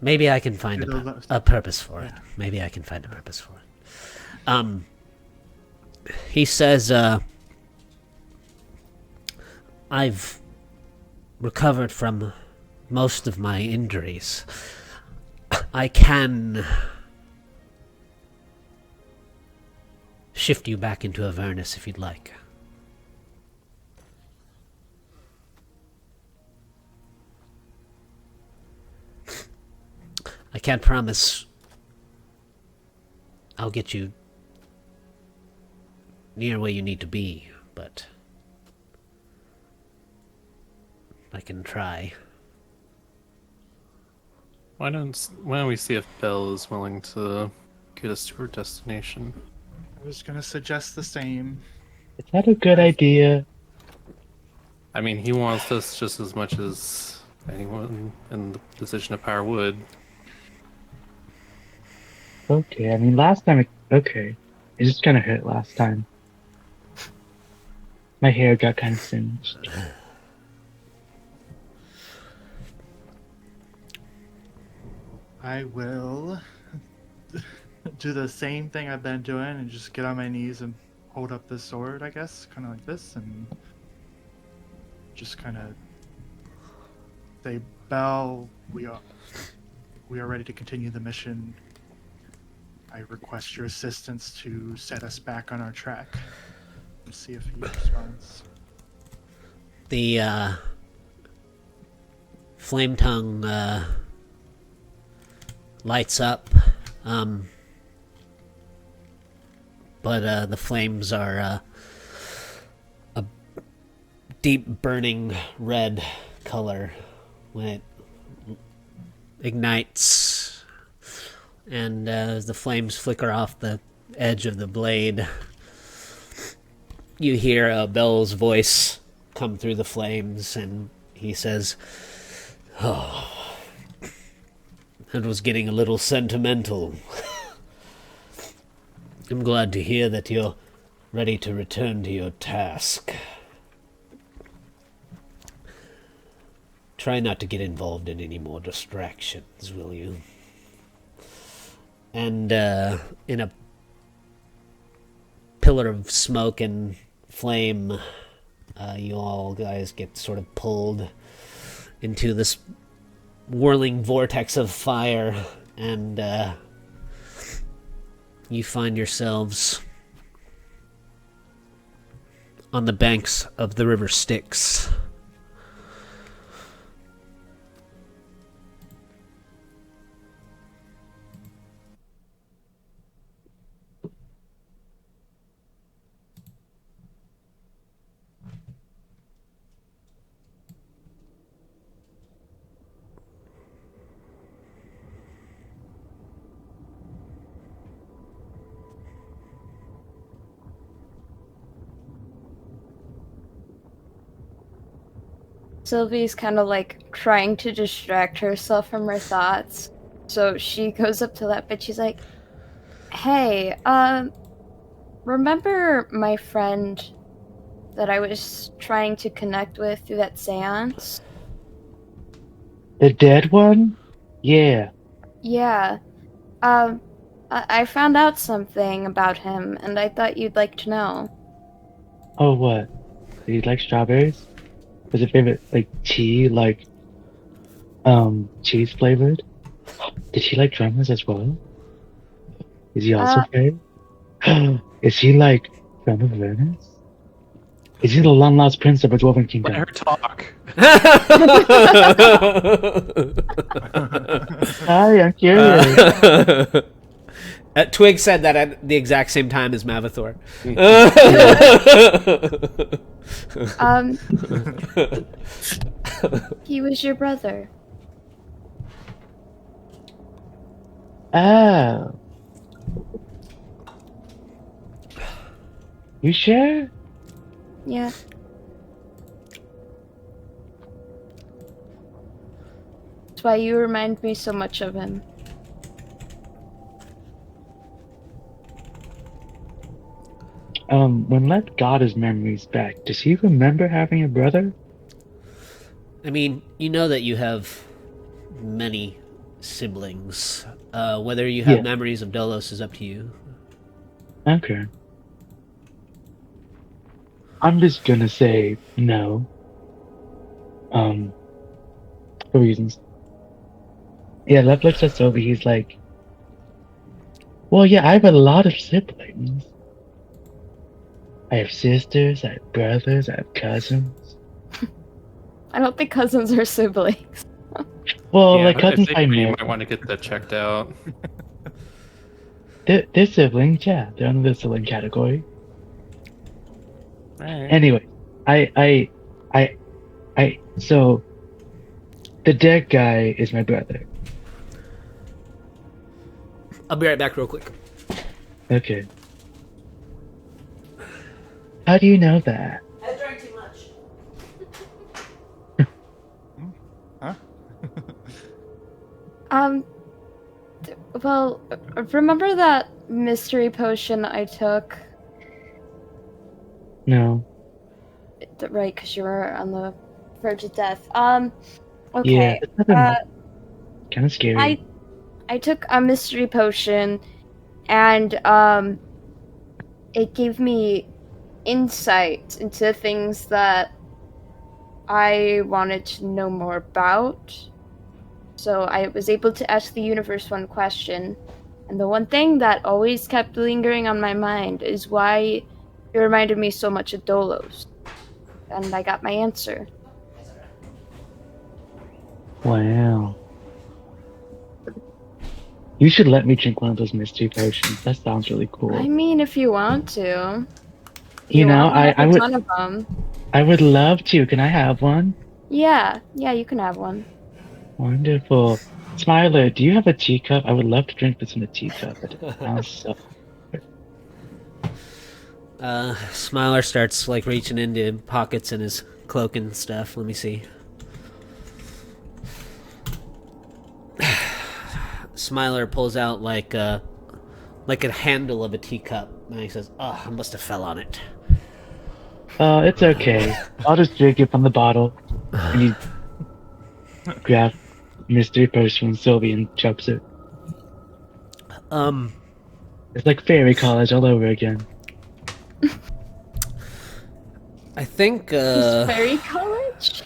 Maybe I can find a purpose for it. Yeah. Maybe I can find a purpose for it. He says, I've recovered from most of my injuries. I can shift you back into Avernus if you'd like. I can't promise I'll get you near where you need to be, but I can try. Why don't we see if Bell is willing to get us to her destination? I was gonna suggest the same. Is that a good idea? I mean, he wants us just as much as anyone in the position of power would. Okay, I mean, last time okay. It just kind of hurt last time. My hair got kind of singed. I will do the same thing I've been doing and just get on my knees and hold up the sword, I guess, kind of like this, and just kind of say, Bell, we are ready to continue the mission. I request your assistance to set us back on our track. Let's see if he responds. The flame tongue lights up, but the flames are a deep burning red color when it ignites, and as the flames flicker off the edge of the blade, you hear Bell's voice come through the flames, and he says, "Oh, it was getting a little sentimental. I'm glad to hear that you're ready to return to your task. Try not to get involved in any more distractions, will you?" And in a pillar of smoke and flame, you all guys get sort of pulled into this whirling vortex of fire, and you find yourselves on the banks of the river Styx. Sylvie's kind of like trying to distract herself from her thoughts. So she goes up to that bitch. She's like, "Hey, remember my friend that I was trying to connect with through that seance?" The dead one? Yeah. Yeah. I found out something about him, and I thought you'd like to know. Oh, what? Do you like strawberries? Was your favorite like tea, like cheese flavored? Did she like drummers as well? Is he also fair? Is he like from Avernus? Is he the long lost prince of a dwarven Let kingdom? her talk. Hi, I'm curious. Twig said that at the exact same time as Mavathor. He was your brother. Oh. You sure? Yeah. That's why you remind me so much of him. When Let got his memories back, does he remember having a brother? I mean, you know that you have many siblings. Whether you have Yeah. memories of Dolos is up to you. Okay. I'm just gonna say no. For reasons. Yeah, Lev looks at Sophie, he's like, well, yeah, I have a lot of siblings. I have sisters, I have brothers, I have cousins. I don't think cousins are siblings. Well, Yeah, like I cousins think I you married. might want to get that checked out. They're siblings, yeah. They're under the sibling category. Alright. Anyway, so the dead guy is my brother. I'll be right back real quick. Okay. How do you know that? I drank too much. Huh? Well, remember that mystery potion I took? No. Right, because you were on the verge of death. Yeah, Okay. it's nothing kind of scary. I took a mystery potion, and it gave me insight into things that I wanted to know more about. So I was able to ask the universe one question, and the one thing that always kept lingering on my mind is why you reminded me so much of Dolos. And I got my answer. Wow. You should let me drink one of those mystery potions. That sounds really cool. I mean, if you want to. You know, I have I a would ton of them. I would love to. Can I have one? Yeah, you can have one. Wonderful. Smiler, do you have a teacup? I would love to drink this in a teacup, but it sounds so. Smiler starts like reaching into pockets in his cloak and stuff. Let me see. Smiler pulls out like a handle of a teacup, and he says, "Oh, I must have fell on it." It's okay. I'll just drink it from the bottle. And he grabs mystery potion from Sylvie and chucks it. It's like fairy college all over again. I think Fairy college?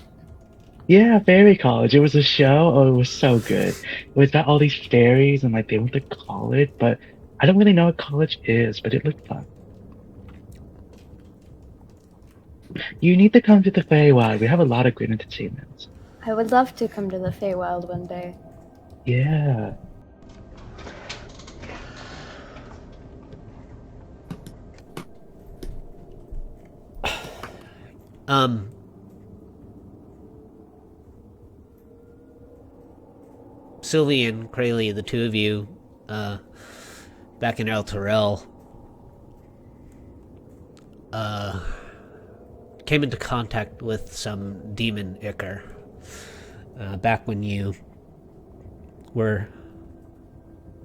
Yeah, fairy college. It was a show. Oh, it was so good. It was about all these fairies and like they went to college, but I don't really know what college is, but it looked fun. You need to come to the Feywild. We have a lot of great entertainment. I would love to come to the Feywild one day. Yeah. Sylvie and Krayley, the two of you, back in El Terrell, came into contact with some demon ichor back when you were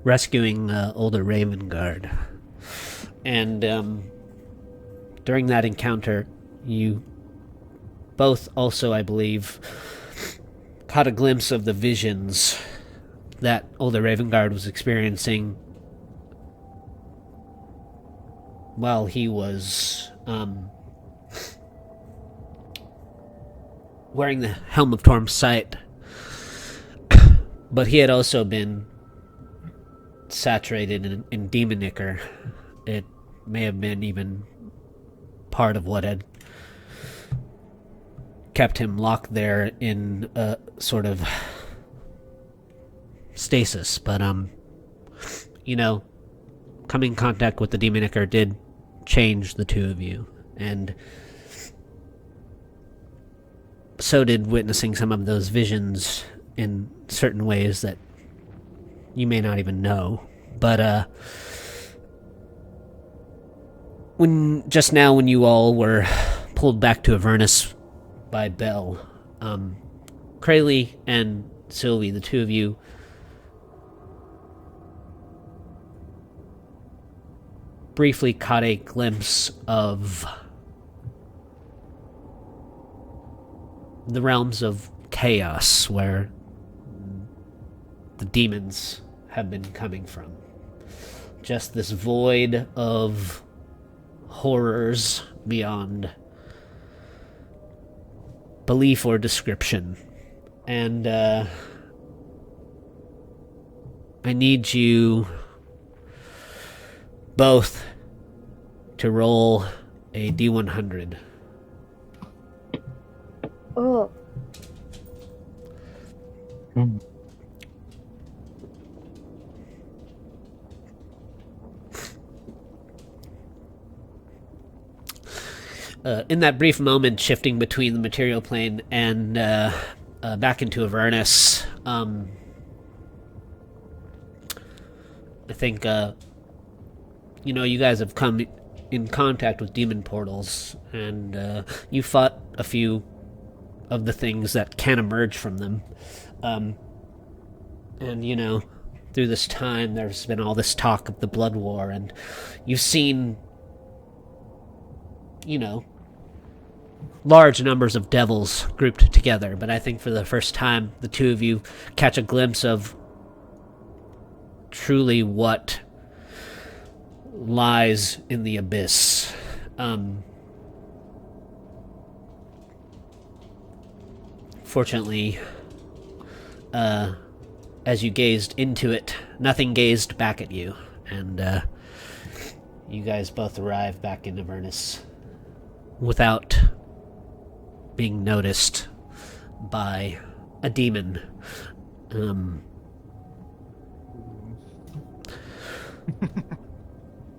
rescuing older Ravengard. And during that encounter, you both also, I believe, caught a glimpse of the visions that older Ravengard was experiencing while he was wearing the Helm of Torm's sight. But he had also been saturated in demon ichor. It may have been even part of what had kept him locked there in a sort of stasis. But coming in contact with the demon ichor did change the two of you, and so did witnessing some of those visions in certain ways that you may not even know. But when you all were pulled back to Avernus by Bell, Krayley and Sylvie, the two of you, briefly caught a glimpse of the realms of chaos where the demons have been coming from. Just this void of horrors beyond belief or description. And I need you both to roll a D100. Oh. Mm. In that brief moment shifting between the material plane and back into Avernus, I think you guys have come in contact with demon portals, and you fought a few of the things that can emerge from them. And through this time there's been all this talk of the Blood War, and you've seen large numbers of devils grouped together, but I think for the first time the two of you catch a glimpse of truly what lies in the abyss. Fortunately, as you gazed into it, nothing gazed back at you, and you guys both arrived back in Avernus without being noticed by a demon.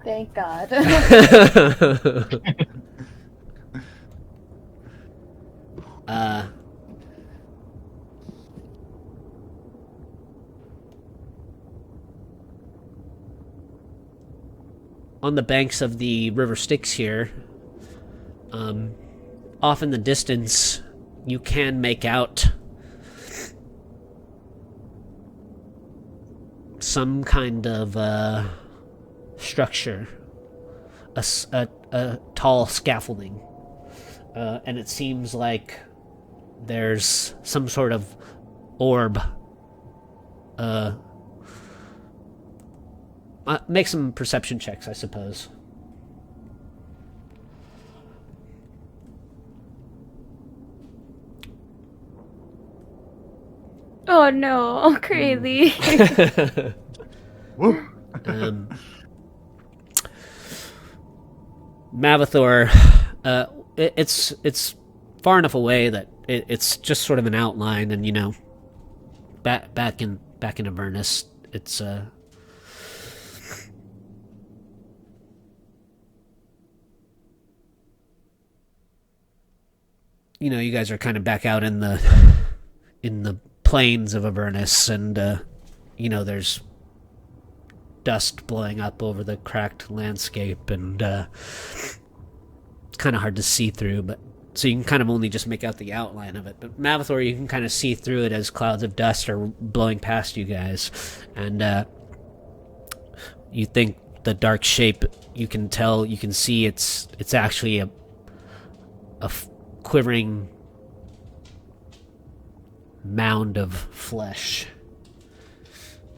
Thank God. uh, on the banks of the River Styx here, off in the distance, you can make out some kind of structure, a tall scaffolding, and it seems like there's some sort of orb. Make some perception checks, I suppose. Oh no, crazy. Woo! Mavathor, it's far enough away that it's just sort of an outline, and back in Avernus, it's you guys are kind of back out in the plains of Avernus, and there's dust blowing up over the cracked landscape, and it's kind of hard to see through, but so you can kind of only just make out the outline of it. But Mavathor, you can kind of see through it as clouds of dust are blowing past you guys, and you think the dark shape, you can see it's actually a quivering mound of flesh,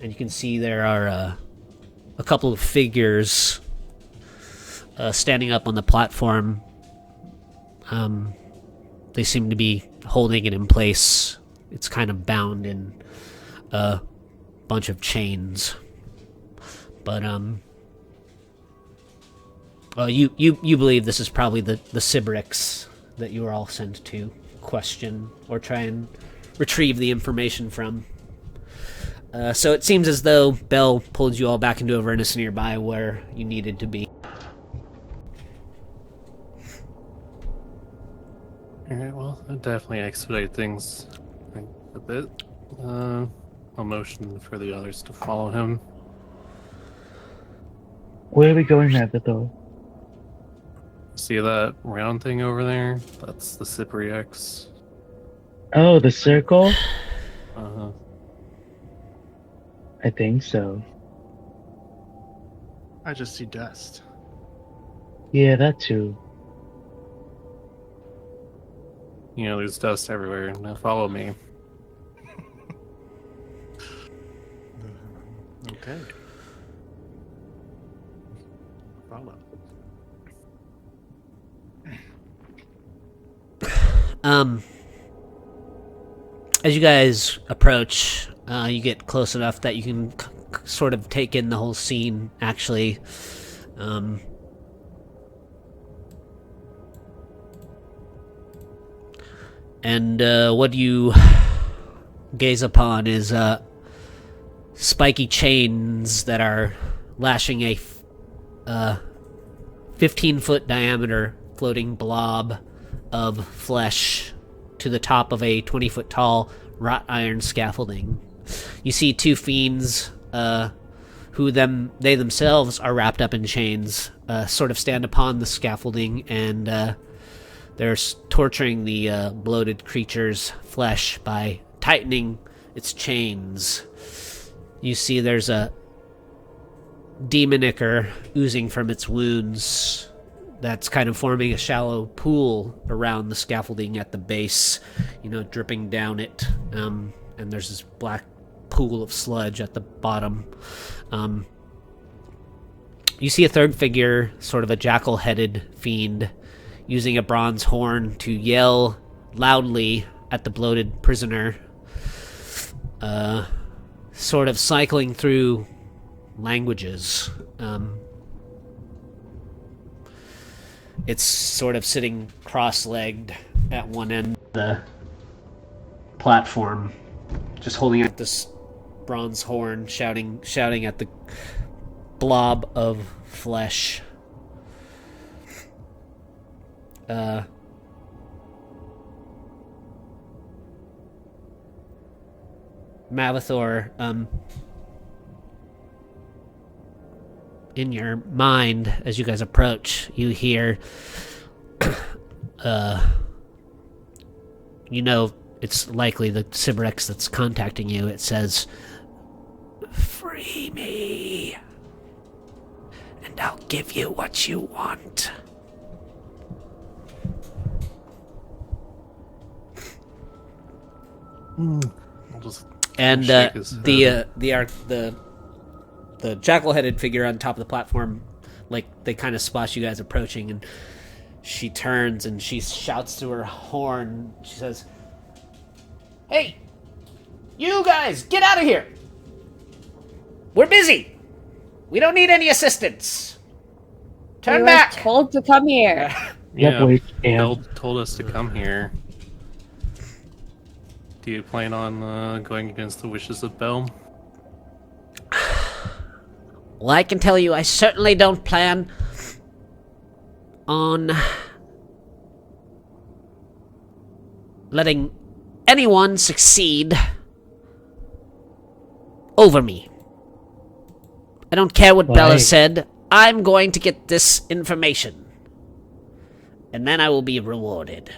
and you can see there are a couple of figures standing up on the platform. They seem to be holding it in place. It's kind of bound in a bunch of chains, but you believe this is probably the Sybarix that you were all sent to question or try and retrieve the information from. So it seems as though Bell pulled you all back into Avernus nearby where you needed to be. Alright, well, that definitely expedite things a bit. I'll motion for the others to follow him. Where are we going at, though? See that round thing over there? That's the Cypriox. Oh, the circle? Uh-huh. I think so. I just see dust. Yeah, that too. There's dust everywhere. Now follow me. Okay. Follow. As you guys approach, you get close enough that you can sort of take in the whole scene, actually. And what you gaze upon is spiky chains that are lashing a 15-foot diameter floating blob of flesh to the top of a 20-foot tall wrought iron scaffolding. You see two fiends, who they themselves are wrapped up in chains, sort of stand upon the scaffolding, and they're torturing the bloated creature's flesh by tightening its chains. You see there's a demon ichor oozing from its wounds that's kind of forming a shallow pool around the scaffolding at the base, dripping down it, and there's this black pool of sludge at the bottom. You see a third figure, sort of a jackal-headed fiend, using a bronze horn to yell loudly at the bloated prisoner, sort of cycling through languages. It's sort of sitting cross-legged at one end of the platform, just holding out this bronze horn, shouting at the blob of flesh. Mavathor, in your mind, as you guys approach, you hear, you know, it's likely the Sybarex that's contacting you. It says, "Free me, and I'll give you what you want." I'll just And shake his head. the jackal-headed figure on top of the platform, like, they kind of spot you guys approaching, and she turns and she shouts through her horn. She says, "Hey, you guys, get out of here! We're busy. We don't need any assistance. Turn We were back." told to come here. Yeah, boys, and Bill told us to come here. Do you plan on going against the wishes of Bell? Well, I can tell you, I certainly don't plan on letting anyone succeed over me. I don't care what Bella Why? said. I'm going to get this information. And then I will be rewarded.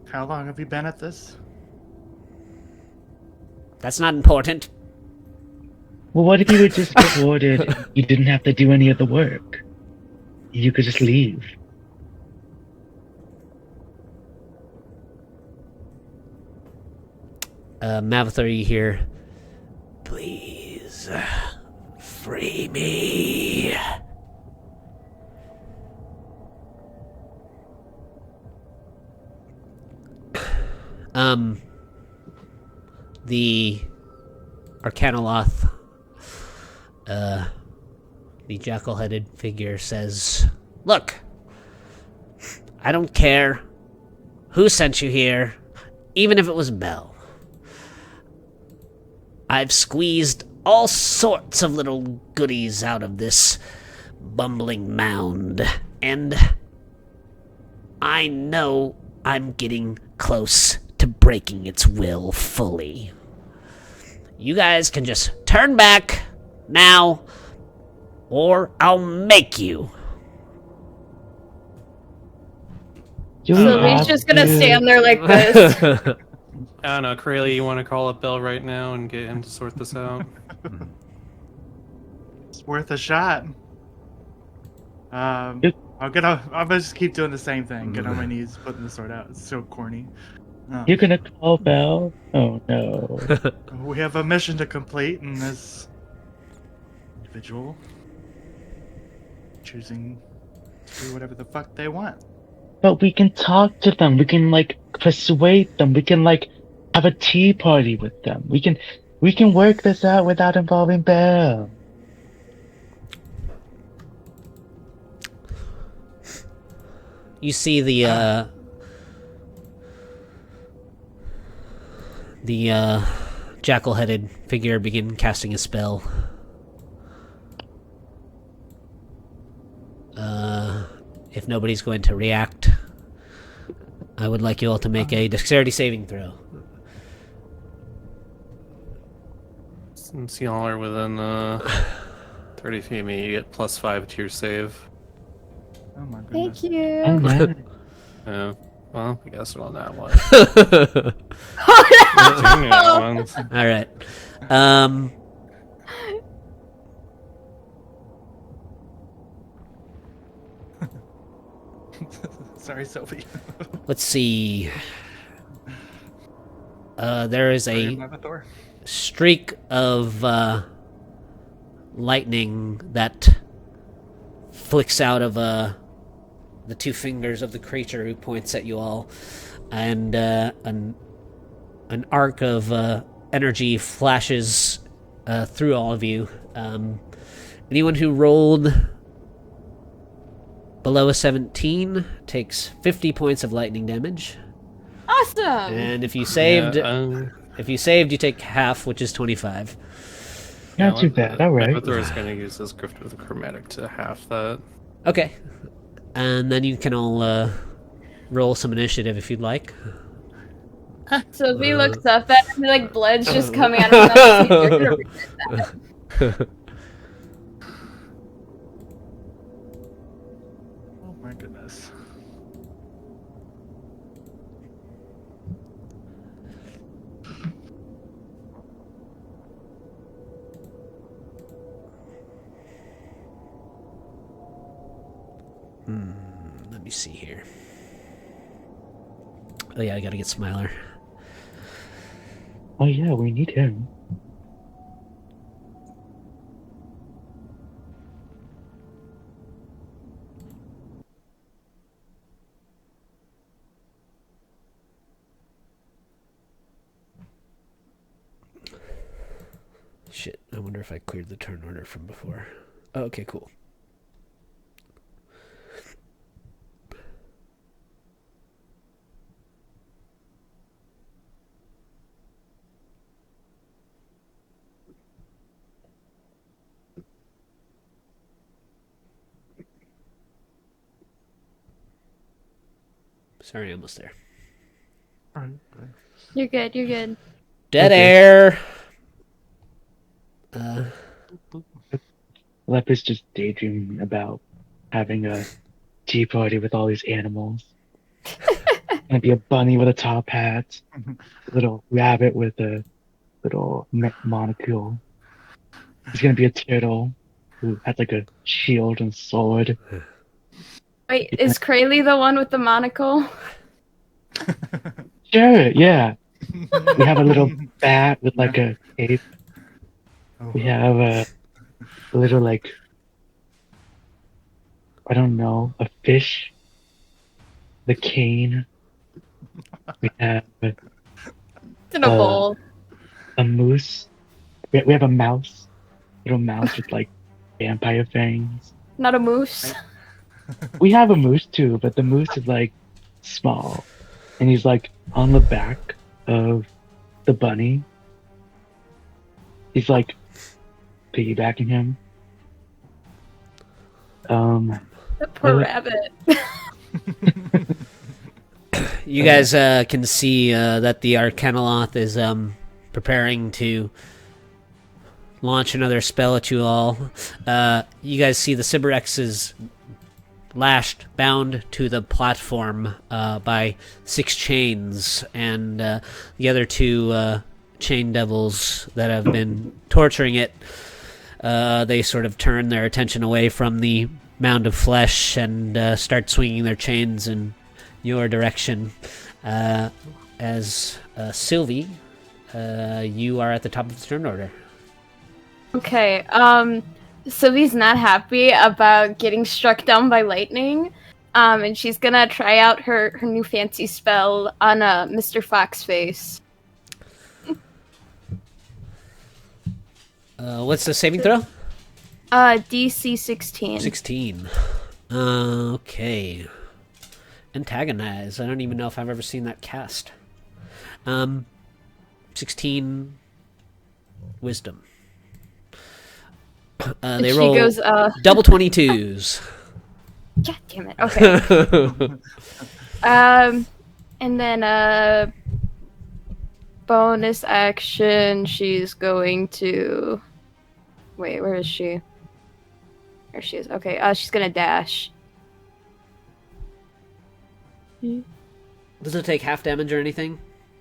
How long have you been at this? That's not important. well, what if you were just rewarded? You didn't have to do any of the work. You could just leave. Mavathor, you hear, "Please, free me." The Arcanoloth, the jackal-headed figure says, "Look, I don't care who sent you here, even if it was Bell. I've squeezed all sorts of little goodies out of this bumbling mound, and I know I'm getting close to breaking its will fully. You guys can just turn back now, or I'll make you." Do So we he's have just gonna to- stand there like this. I don't know, Corelli, you want to call up Bell right now and get him to sort this out? It's worth a shot. I'll just keep doing the same thing. Get on my knees, putting the sword out. It's so corny. You're gonna call Bell? Oh no. We have a mission to complete, and this individual choosing to do whatever the fuck they want. But we can talk to them. We can persuade them. We can have a tea party with them. We can work this out without involving Bell. You see the jackal-headed figure begin casting a spell. If nobody's going to react, I would like you all to make a dexterity saving throw. Since y'all are within 30 feet of me, you get +5 to your save. Oh my goodness. Thank you. Oh man. Yeah. Well, I guess we're on that one. Oh, Two nat ones. All right. Sorry, Sophie. Let's see. There is Sorry, a Mavathor. streak of lightning that flicks out of the two fingers of the creature who points at you all, and an arc of energy flashes through all of you. Anyone who rolled below a 17 takes 50 points of lightning damage. awesome. And if you saved Yeah, If you saved, you take half, which is 25. Not too bad. All right. Avatar is going to use his Grift with a Chromatic to half that. Okay. And then you can all roll some initiative if you'd like. Sylvie looks up at him, like blood's just coming out of her mouth. You're gonna regret that. Oh my goodness. Let me see here. Oh yeah, I gotta get Smiler. Oh yeah, we need him. Shit, I wonder if I cleared the turn order from before. Oh, okay, cool. Sorry, almost there. Alright. You're good, you're good. Dead Okay. air! Lepus just daydreaming about having a tea party with all these animals. Gonna be a bunny with a top hat, a little rabbit with a little monocle. He's gonna be a turtle who has like a shield and sword. Wait, is Krayley the one with the monocle? Sure, yeah. We have a little bat with like a cape. We have a little like, I don't know, a fish. The cane. We have It's in a bowl. a moose. We have a mouse. Little mouse with like vampire fangs. Not a moose. We have a moose too, but the moose is like small. And he's like on the back of the bunny. He's like piggybacking him. The poor Really? rabbit. You guys can see that the Arcanoloth is preparing to launch another spell at you all. You guys see the Sybarex is lashed, bound to the platform by 6 chains, and the other 2 chain devils that have been torturing it, they sort of turn their attention away from the mound of flesh and start swinging their chains in your direction. As Sylvie, you are at the top of the turn order. Okay, Sylvie's not happy about getting struck down by lightning, and she's gonna try out her new fancy spell on Mr. Foxface. What's the saving throw? DC 16. 16. Okay. Antagonize. I don't even know if I've ever seen that cast. 16 wisdom. They She roll goes, double 22s. God damn it. Okay. And then, bonus action, she's going to... Wait, where is she? There she is. Okay, she's gonna dash. Does it take half damage or anything?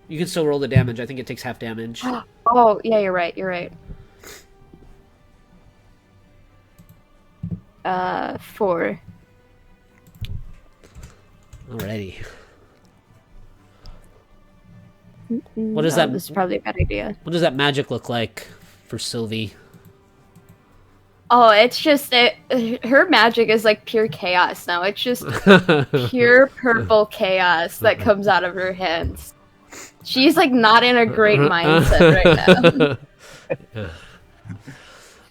You can still roll the damage. I think it takes half damage. Oh, yeah, you're right, you're right. 4. Alrighty. What is that? This is probably a bad idea. What does that magic look like for Sylvie? Oh, it's just her magic is like pure chaos now. It's just pure purple chaos that comes out of her hands. She's like not in a great mindset right now.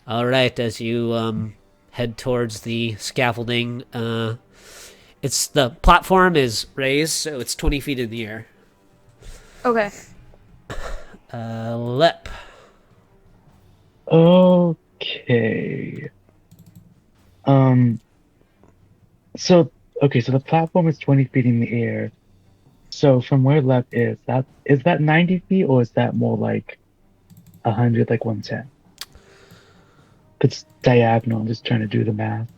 All right, as you head towards the scaffolding, it's the platform is raised, so it's 20 feet in the air. Okay. Lep. Okay. Um. So so the platform is 20 feet in the air. So from where Lep is that 90 feet or is that more like 100, like 110? It's diagonal. I'm just trying to do the math.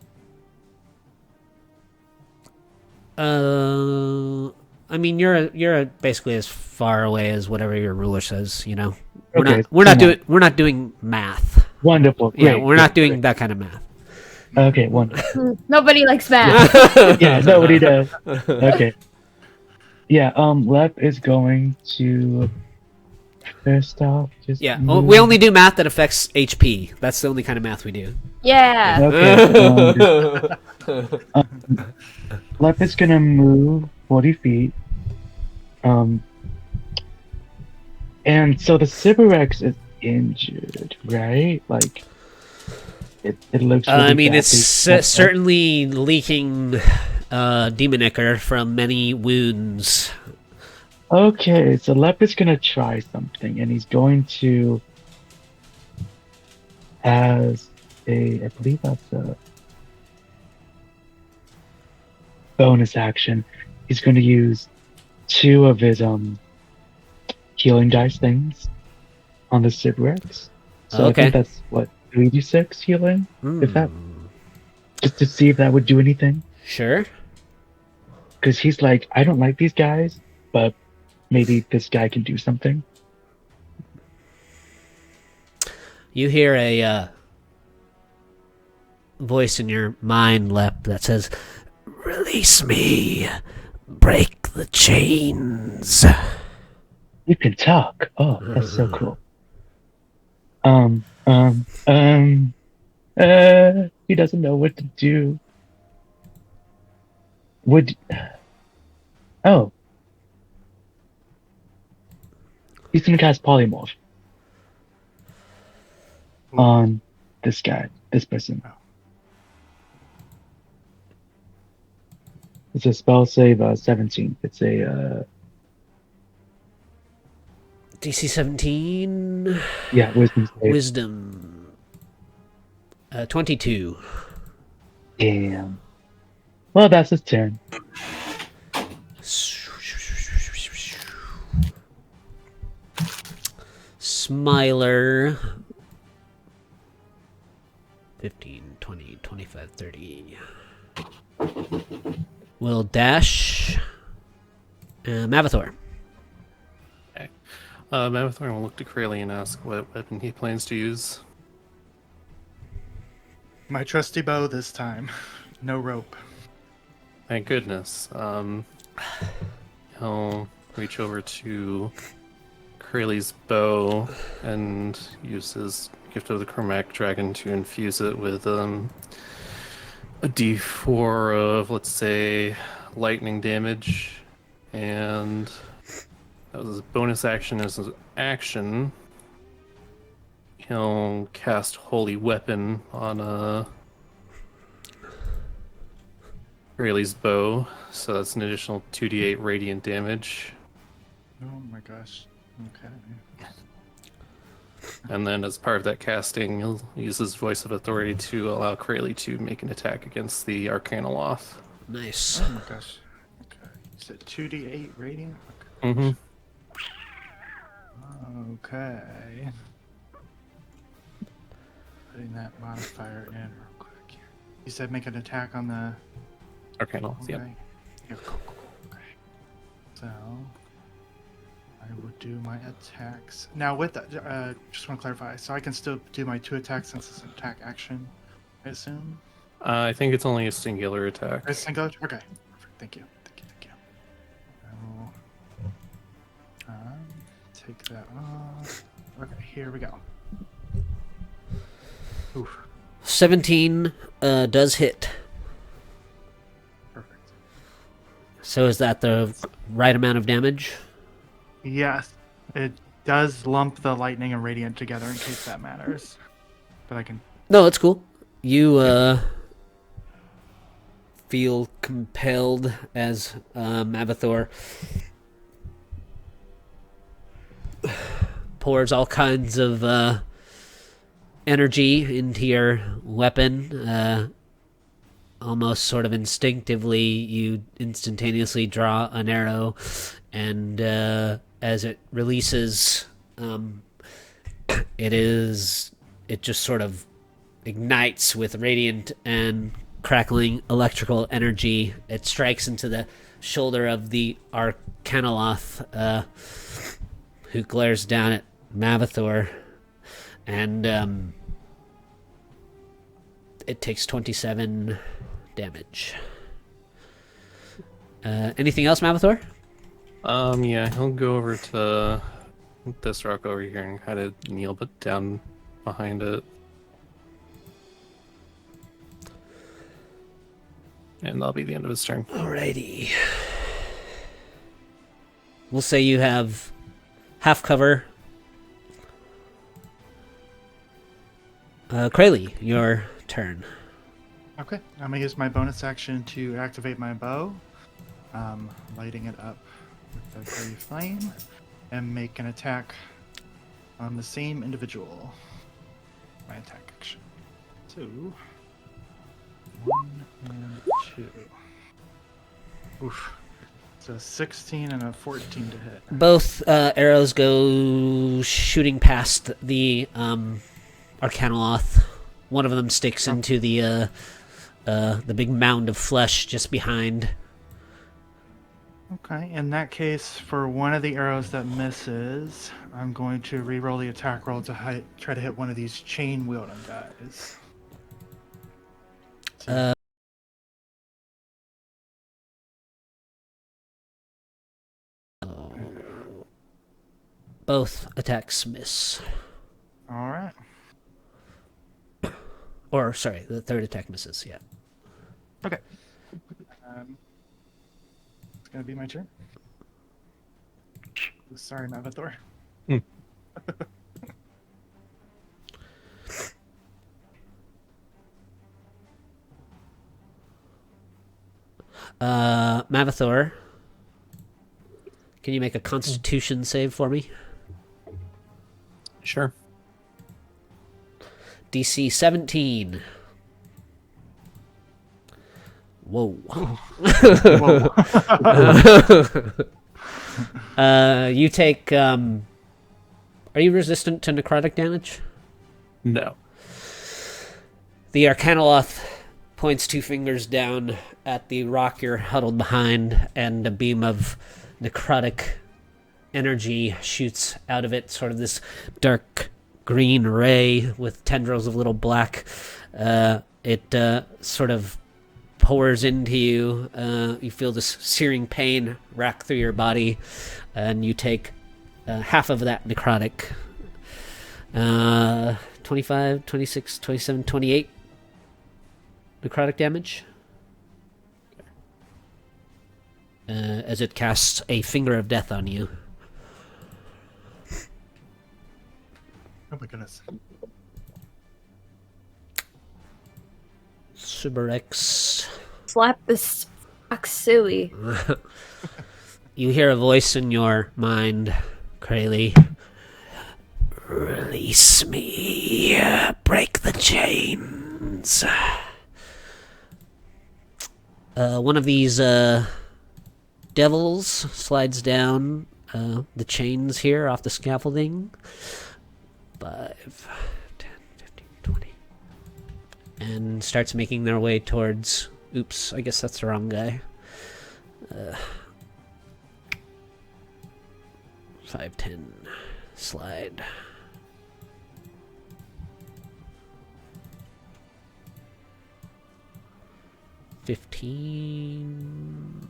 I mean, you're basically as far away as whatever your ruler says. You know, Okay, we're not doing math. wonderful. Yeah, Great. we're not great, doing that kind of math. great. Okay, wonderful. Nobody likes math. Yeah, nobody does. Okay. Yeah, Lep is going to first off just Yeah, move. we only do math that affects HP. That's the only kind of math we do. Yeah. Okay. Lep is gonna move 40 feet. And so the Sybarex is injured, right? Like it looks really I mean, badly it's messed up. certainly leaking demon ichor from many wounds. Okay, so Lep is gonna try something, and he's going to, as I believe that's a bonus action, he's going to use 2 of his healing dice things on the Sybarex. So I Okay. think that's what 3d6 healing, if that, Hmm. just to see if that would do anything. Sure. Because he's like, I don't like these guys, but maybe this guy can do something. You hear a voice in your mind, Lep, that says, "Release me. Break the chains." You can talk. Oh, that's so cool. He doesn't know what to do. Oh, he's gonna cast Polymorph on this guy, this person. It's a spell save 17. It's a DC 17. wisdom save. Wisdom. 22. Damn. Well, that's his turn. Smiler. 15, 20, 25, 30. Will dash. Mavathor. Mavathor will look to Crayley and ask what weapon he plans to use. My trusty bow this time. No rope. Thank goodness. He'll reach over to Crayley's bow and use his Gift of the Chromatic Dragon to infuse it with a d4 of, let's say, lightning damage. And that was his bonus action. As his action, he'll cast Holy Weapon on Rayleigh's bow, so that's an additional 2d8 radiant damage. Oh my gosh. Okay. And then as part of that casting, he'll use his Voice of Authority to allow Crayley to make an attack against the Arcanoloth. Nice. Oh my gosh. Okay. Is it 2d8 radiant? Mm-hmm. Okay. Putting that modifier in real quick. You said make an attack on the... Arcanoloth, yeah. Okay. Yeah, cool. Okay. So... I will do my attacks. Now with that, just want to clarify, so I can still do my 2 attacks since it's an attack action, I assume? I think it's only a singular attack. A single? Okay. Perfect. Thank you. I will take that off. Okay, here we go. Oof. 17 does hit. Perfect. So is that the right amount of damage? Yes, it does lump the lightning and radiant together in case that matters. But I can... No, it's cool. You feel compelled as Mavathor pours all kinds of energy into your weapon. Almost sort of instinctively, you instantaneously draw an arrow, and as it releases, it just sort of ignites with radiant and crackling electrical energy. It strikes into the shoulder of the Arcanoloth, who glares down at Mavathor, and it takes 27 damage. Anything else, Mavathor? Yeah, he'll go over to this rock over here and kind of kneel but down behind it. And that'll be the end of his turn. Alrighty. We'll say you have half cover. Krayley, your turn. Okay, I'm gonna use my bonus action to activate my bow, lighting it up with a gray flame, and make an attack on the same individual. My attack action. 2, 1, and 2. Oof. So 16 and a 14 to hit. Both arrows go shooting past the Arcanoloth. One of them sticks into the big mound of flesh just behind. Okay, in that case, for one of the arrows that misses, I'm going to re-roll the attack roll to try to hit one of these chain-wielding guys. Both attacks miss. Alright. Or, sorry, the third attack misses, yeah. Okay. It's gonna be my turn. Sorry, Mavathor. Mavathor, can you make a Constitution save for me? Sure. DC 17. Whoa. Whoa. You take... are you resistant to necrotic damage? No. The Arcanoloth points 2 fingers down at the rock you're huddled behind, and a beam of necrotic energy shoots out of it, sort of this dark green ray with tendrils of little black. It sort of pours into you. You feel this searing pain rack through your body, and you take half of that necrotic. 25, 26, 27, 28 necrotic damage. As it casts a finger of death on you. Oh my goodness. Suberex. Slap this fuck silly. You hear a voice in your mind, Krayley. Release me. Break the chains. One of these devils slides down the chains here off the scaffolding. 5, 10, 15, 20. And starts making their way towards... Oops, I guess that's the wrong guy. 5, 10. Slide. $15,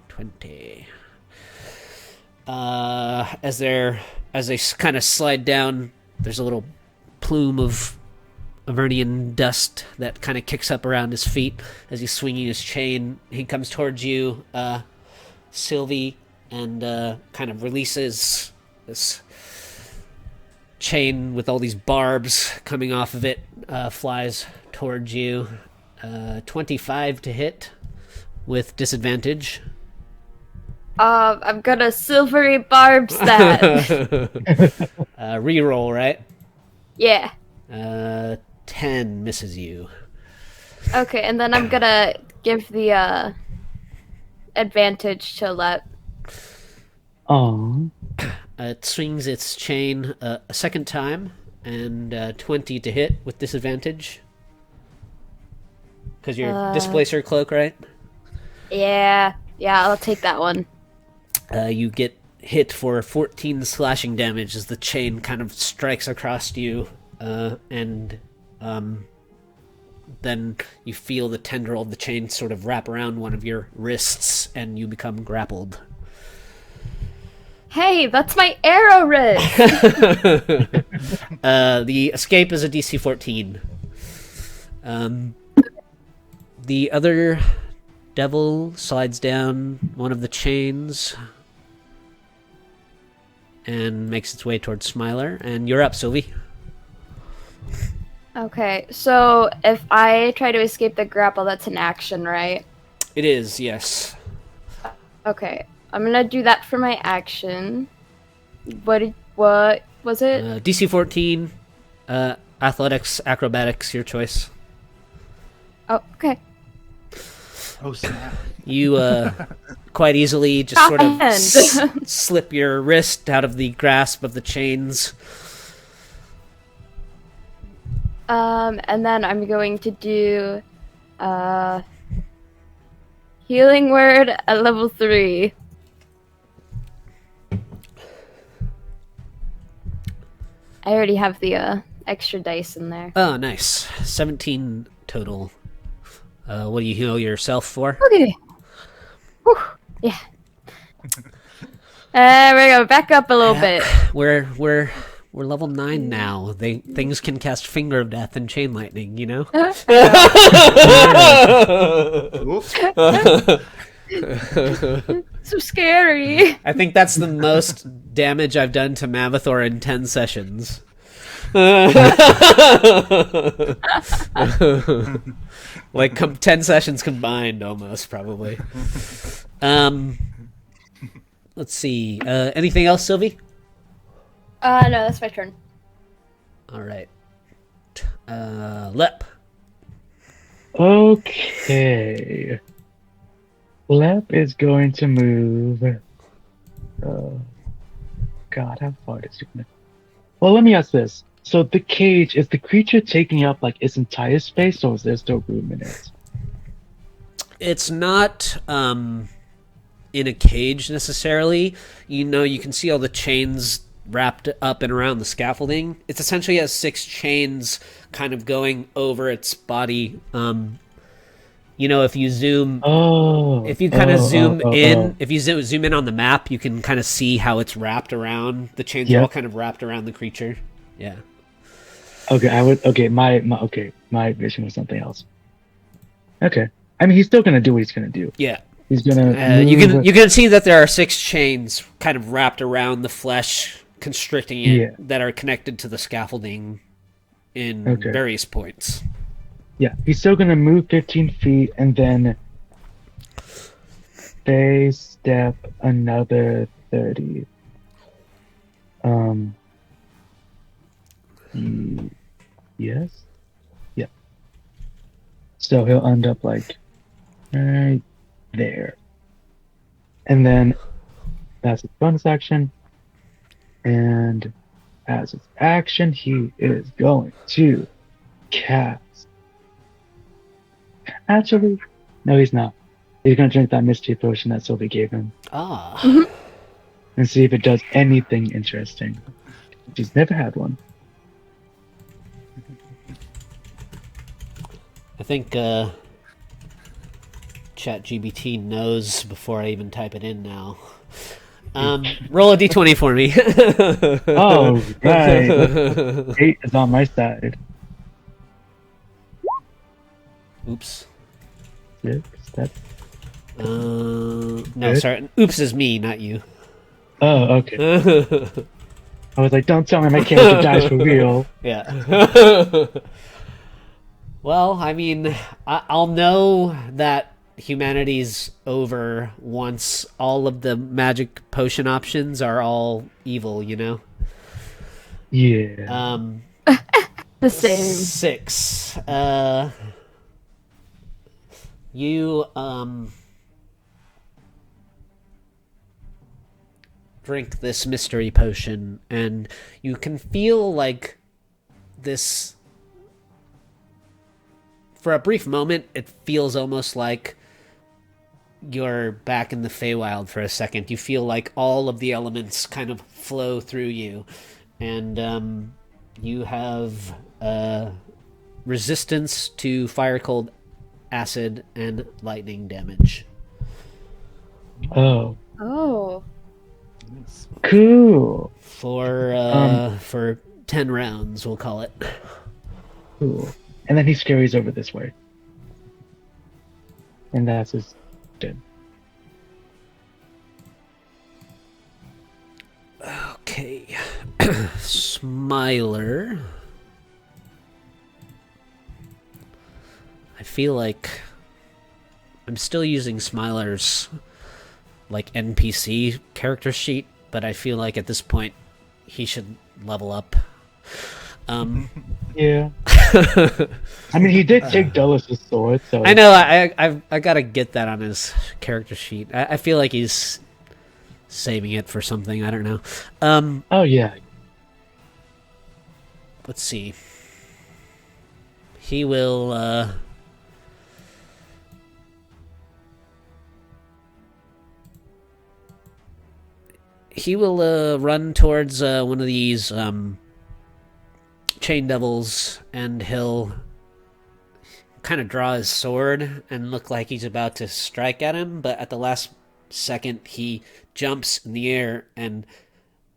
$20. As they kind of slide down, there's a little plume of Avernian dust that kind of kicks up around his feet as he's swinging his chain. He comes towards you, Sylvie, and kind of releases this chain with all these barbs coming off of it, flies towards you. 25 to hit with disadvantage. I'm gonna silvery barbs that. Reroll, right? Yeah. 10 misses you. Okay, and then I'm gonna give the advantage to Lep. Oh, It swings its chain a second time, and 20 to hit with disadvantage. Because you're Displacer Cloak, right? Yeah, I'll take that one. You get hit for 14 slashing damage as the chain kind of strikes across you, and then you feel the tendril of the chain sort of wrap around one of your wrists, and you become grappled. Hey, that's my arrow wrist! The escape is a DC 14. The other devil slides down one of the chains and makes its way towards Smiler, and you're up, Sylvie. Okay, so if I try to escape the grapple, that's an action, right? It is, yes. Okay, I'm gonna do that for my action. What was it? DC 14, athletics, acrobatics, your choice. Oh, okay. Oh snap! You quite easily just sort of Hand. slip your wrist out of the grasp of the chains. And then I'm going to do healing word at level 3. I already have the extra dice in there. Oh, nice. 17 total. What do you heal yourself for? Okay. Whew. Yeah. We're gonna back up a little bit. We're level 9 now. Things can cast Finger of Death and Chain Lightning, you know? So scary. I think that's the most damage I've done to Mavathor in 10 sessions. Like 10 sessions combined, almost, probably. Let's see. Anything else, Sylvie? No, that's my turn. All right. Lep. okay. Lep is going to move. God, how far is it? Well, let me ask this. So the cage, is the creature taking up like its entire space, or is there still room in it? It's not in a cage necessarily. You know, you can see all the chains wrapped up and around the scaffolding. It essentially has 6 chains kind of going over its body. You know, if you zoom, if you kind of zoom in, if you zoom in on the map, you can kind of see how it's wrapped around. The chains are all kind of wrapped around the creature. Yeah. Okay, my vision was something else. Okay. I mean, he's still gonna do what he's gonna do. Yeah. He's gonna. You can see that there are 6 chains kind of wrapped around the flesh, constricting it, that are connected to the scaffolding in various points. Yeah, he's still gonna move 15 feet and then phase step another 30. Yes? Yeah. So he'll end up like right there. And then that's his bonus action. And as his action, he is going to cast. Actually, no, he's not. He's going to drink that mystery potion that Sylvie gave him. Ah. And see if it does anything interesting. She's never had one. I think ChatGPT knows before I even type it in now. Roll a d20 for me. Oh, right. 8 is on my side. Oops. 6, that's... No, sorry. Oops is me, not you. Oh, okay. I was like, don't tell me my character dies for real. Yeah. Well, I mean, I'll know that humanity's over once all of the magic potion options are all evil, you know? Yeah. The same. 6. You drink this mystery potion, and you can feel like this. For a brief moment, it feels almost like you're back in the Feywild for a second. You feel like all of the elements kind of flow through you, and you have resistance to fire, cold, acid, and lightning damage. Oh, Oh. cool. For 10 rounds, we'll call it. Cool. And then he scurries over this way. And that's his dead. Okay. Smiler. I feel like I'm still using Smiler's like NPC character sheet, but I feel like at this point he should level up. Yeah. I mean, he did take Dullus's sword, so... I know, I gotta get that on his character sheet. I feel like he's saving it for something, I don't know. Oh, yeah. Let's see. He will, run towards one of these chain devils, and he'll kind of draw his sword and look like he's about to strike at him, but at the last second he jumps in the air and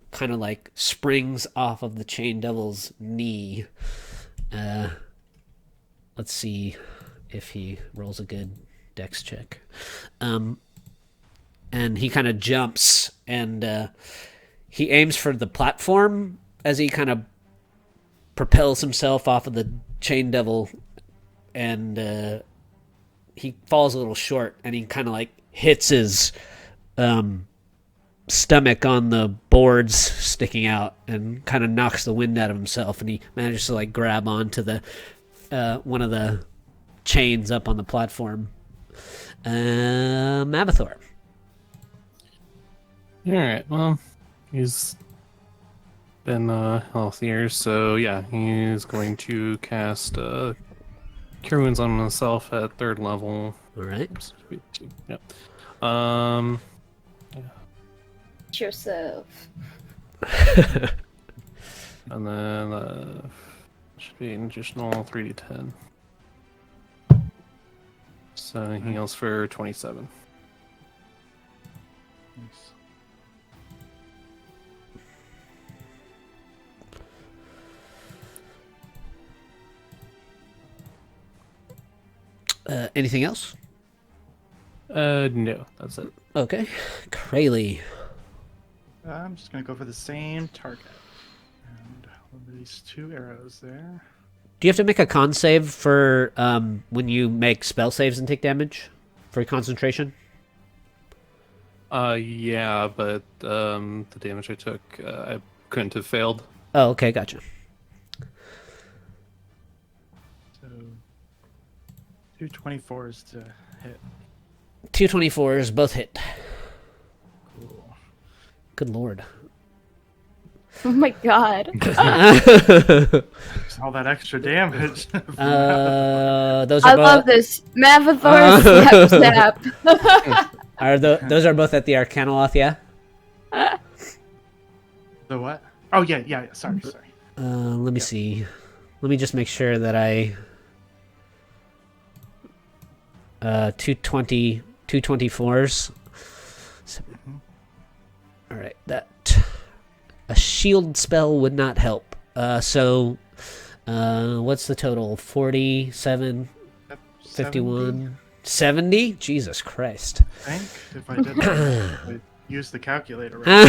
kind of like springs off of the chain devil's knee. Let's see if he rolls a good dex check. And he kind of jumps, and he aims for the platform as he kind of propels himself off of the chain devil, and he falls a little short, and he kind of like hits his stomach on the boards sticking out and kind of knocks the wind out of himself, and he manages to like grab onto the one of the chains up on the platform. Mabithor. Alright, well, he's been healthier, so yeah, he's going to cast Cure Wounds on himself at 3rd level. Alright. Yep. Yourself. And then should be an additional 3d10. So he heals for 27. Anything else? No, that's it. Okay. Krayley. I'm just gonna go for the same target. And over these 2 arrows there. Do you have to make a con save for when you make spell saves and take damage for concentration? Yeah, but the damage I took, I couldn't have failed. Oh, okay, gotcha. So 2 24s to hit. 2 24s, both hit. Cool. Good lord. Oh my god. All that extra damage. Those I are love both. this. Mavathor snap snap. Those are both at the Arcanoloth, yeah. The what? Oh yeah. Sorry. Let me see. Let me just make sure that I. 220, 224s. All right, that a shield spell would not help. So, what's the total? 47, 51, 70? Jesus Christ. I think if I did I'd use the calculator. Right.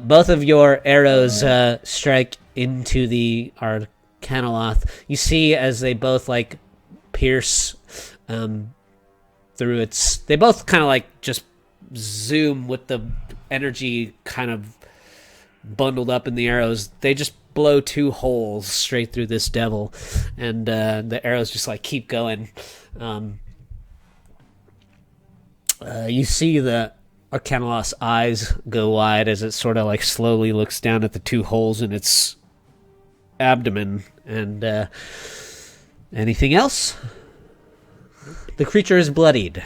Both of your arrows strike into the Arcanoloth. You see as they both like pierce through its. They both kind of like just zoom with the energy kind of bundled up in the arrows. They just blow 2 holes straight through this devil, and the arrows just like keep going. You see the Arcanoloth's eyes go wide as it sort of like slowly looks down at the 2 holes in its abdomen. And anything else? The creature is bloodied.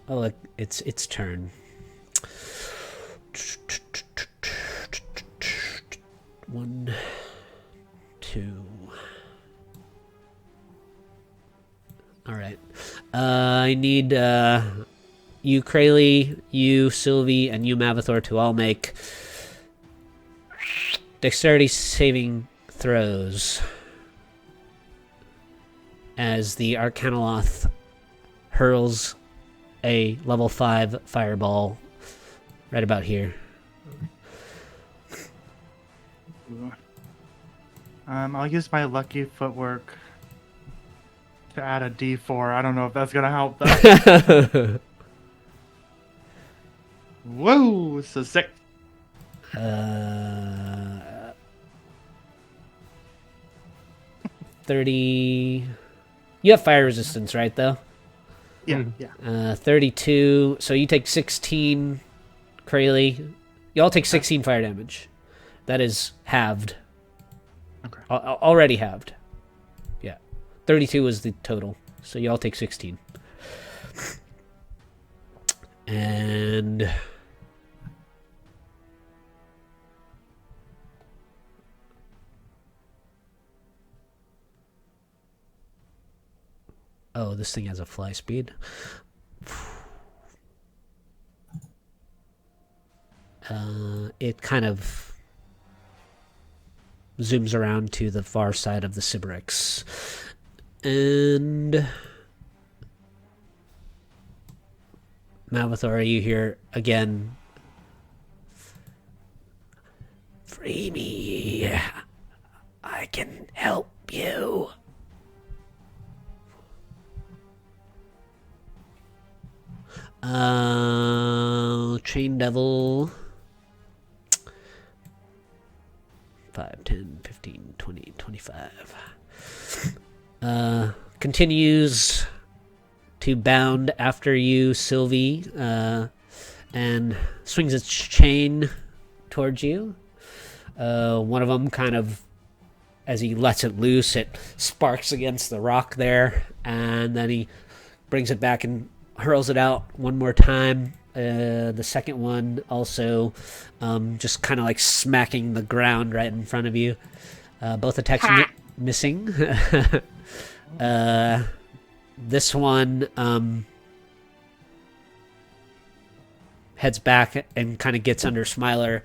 Oh, it's its turn. 1, 2. All right. I need you, Krayley, you, Sylvie, and you, Mavathor, to all make dexterity saving throws as the Arcanoloth hurls a level 5 fireball right about here. I'll use my lucky footwork to add a D4. I don't know if that's gonna help though. Whoa, so 6. 30. You have fire resistance, right? Though. Yeah, 32. So you take 16, Krayley. You all take 16 fire damage. That is halved. Okay. Already halved. Yeah. 32 was the total. So you all take 16. And oh, this thing has a fly speed. It kind of zooms around to the far side of the Sybarix. And Mavathor, you hear again, "Free me. I can help you." Chain Devil. 5, 10, 15, 20, 25. Continues to bound after you, Sylvie, and swings its chain towards you. One of them kind of, as he lets it loose, it sparks against the rock there, and then he brings it back and hurls it out one more time. The second one also just kind of like smacking the ground right in front of you. Both attacks missing. This one heads back and kind of gets under Smiler,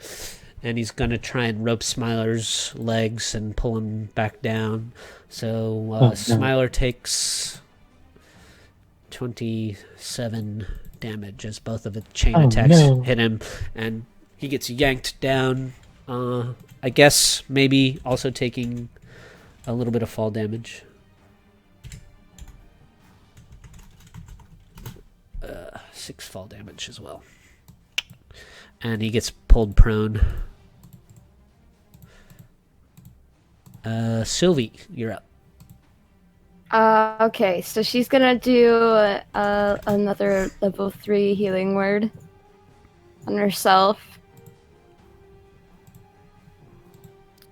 and he's going to try and rope Smiler's legs and pull him back down. So Smiler takes 27 damage as both of the chain attacks hit him, and he gets yanked down. I guess maybe also taking a little bit of fall damage. 6 fall damage as well. And he gets pulled prone. Sylvie, you're up. Okay, so she's gonna do another level 3 healing word on herself.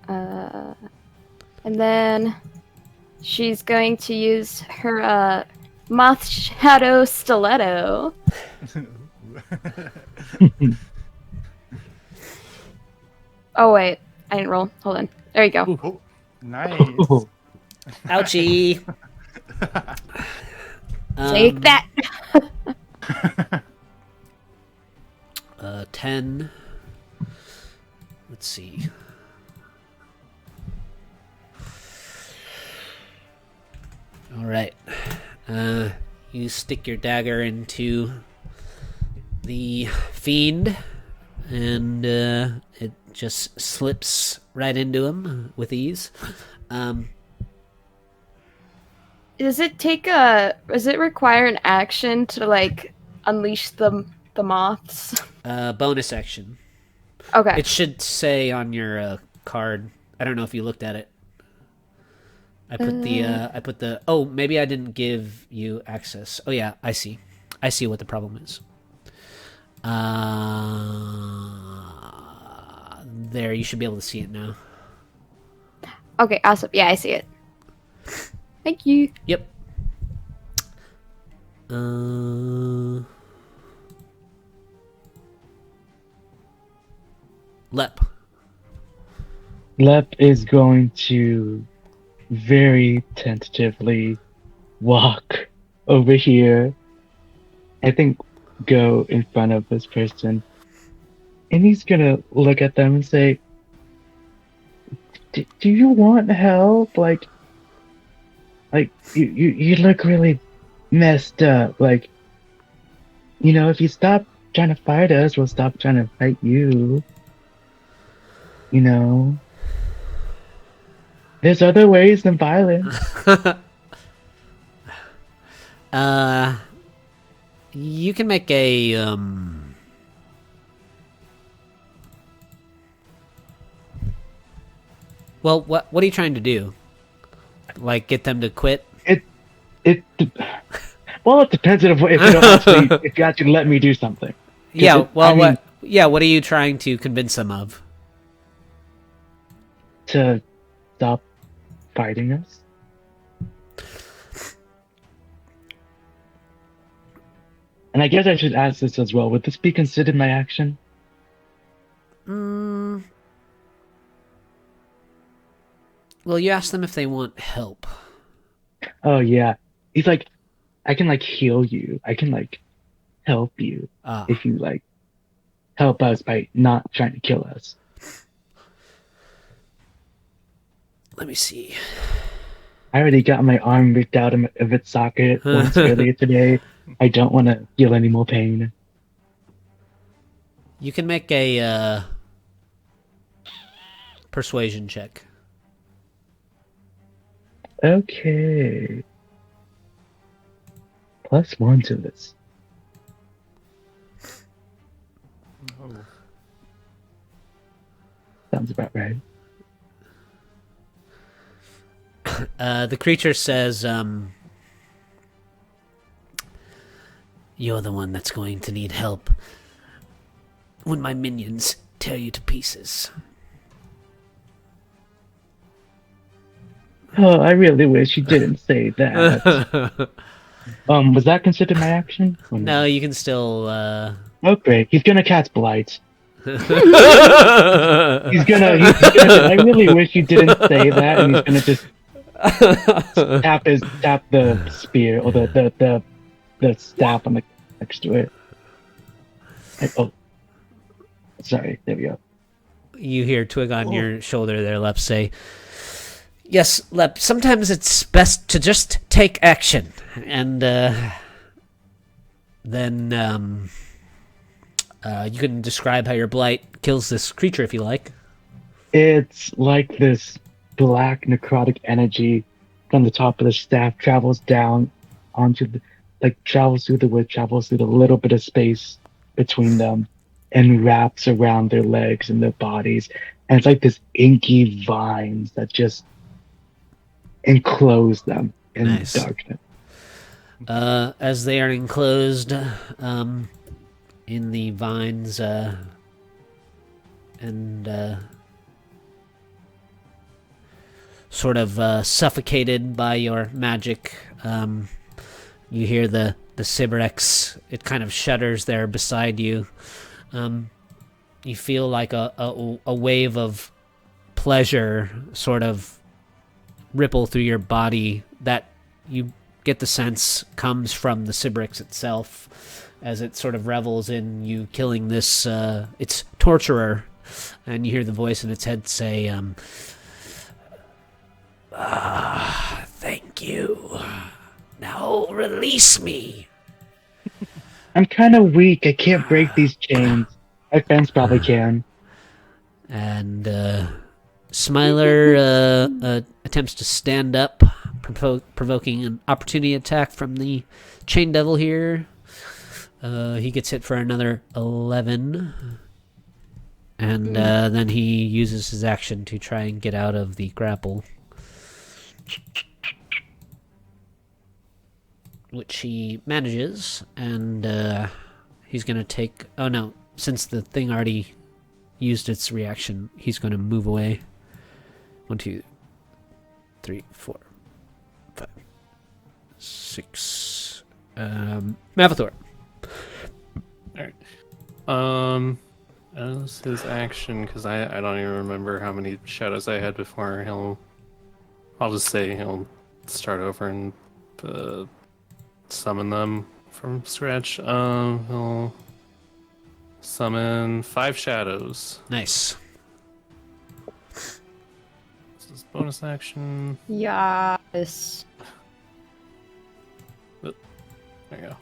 And then she's going to use her Moth Shadow Stiletto. Oh wait, I didn't roll. Hold on. There you go. Oh, nice. Ouchie. Take that. 10. Let's see. All right. You stick your dagger into the fiend. and it just slips right into him with ease. Does it require an action to like unleash the moths? Bonus action. Okay. It should say on your card. I don't know if you looked at it. I put the. Oh, maybe I didn't give you access. Oh yeah, I see. I see what the problem is. There, you should be able to see it now. Okay, awesome. Yeah, I see it. Thank you. Yep. Lep. Lep is going to very tentatively walk over here. I think go in front of this person. And he's gonna look at them and say, do you want help? Like you look really messed up. Like, if you stop trying to fight us, we'll stop trying to fight you. There's other ways than violence. You can make a Well, what are you trying to do? Like get them to quit? Well, it depends if you actually let me do something. Yeah. What are you trying to convince them of? To stop fighting us. And I guess I should ask this as well. Would this be considered my action? Well, you ask them if they want help. Oh yeah. He's like, I can heal you. I can help you if you help us by not trying to kill us. Let me see. I already got my arm ripped out of its socket once earlier today. I don't want to feel any more pain. You can make a persuasion check. Okay. +1 to this. Oh. Sounds about right. The creature says, you're the one that's going to need help when my minions tear you to pieces. Oh, I really wish you didn't say that. Was that considered my action? No, you can still, Oh, great. He's gonna cast Blight. He's gonna I really wish you didn't say that, and he's gonna just tap the spear or the staff on the next to it. Sorry, there we go. You hear Twig on your shoulder there, Lep, say, yes, Lep, sometimes it's best to just take action. And then you can describe how your blight kills this creature if you like. It's like this black necrotic energy from the top of the staff travels down onto travels through the wood, travels through the little bit of space between them, and wraps around their legs and their bodies. And it's like this inky vines that just enclose them in darkness. As they are enclosed in the vines and sort of suffocated by your magic, you hear the Sybarex. It kind of shudders there beside you. You feel like a wave of pleasure sort of ripple through your body that you get the sense comes from the Sybarex itself as it sort of revels in you killing this its torturer. And you hear the voice in its head say, thank you. Now release me. I'm kind of weak. I can't break these chains. My friends probably can. And Smiler attempts to stand up, provoking an opportunity attack from the Chain Devil here. He gets hit for another 11. And then he uses his action to try and get out of the grapple. Which he manages. And he's going to take... Oh no, since the thing already used its reaction, he's going to move away. 1, 2, 3, 4, 5, 6. Mavathor. Alright. As his action, because I don't even remember how many shadows I had before, I'll just say he'll start over and summon them from scratch. He'll summon 5 shadows. Nice. This is bonus action. Yes. There you go.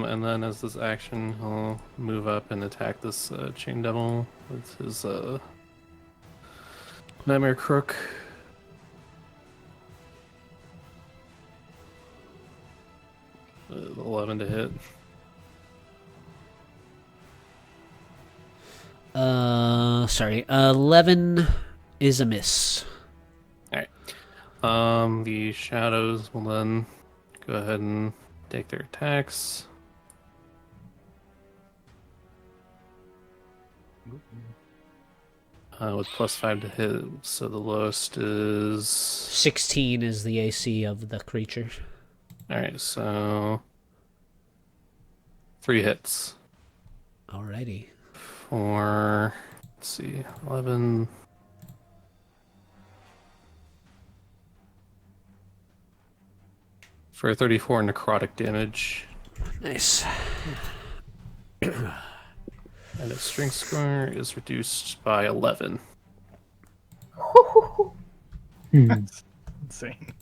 And then as this action, he'll move up and attack this Chain Devil with his Nightmare Crook. With 11 to hit. Sorry. 11 is a miss. Alright. The shadows will then go ahead and take their attacks. With +5 to hit, so the lowest is 16 is the AC of the creature. alright, so 3 hits. Alrighty. For let's see, 11. For 34 necrotic damage. Nice. And its strength score is reduced by 11. That's insane.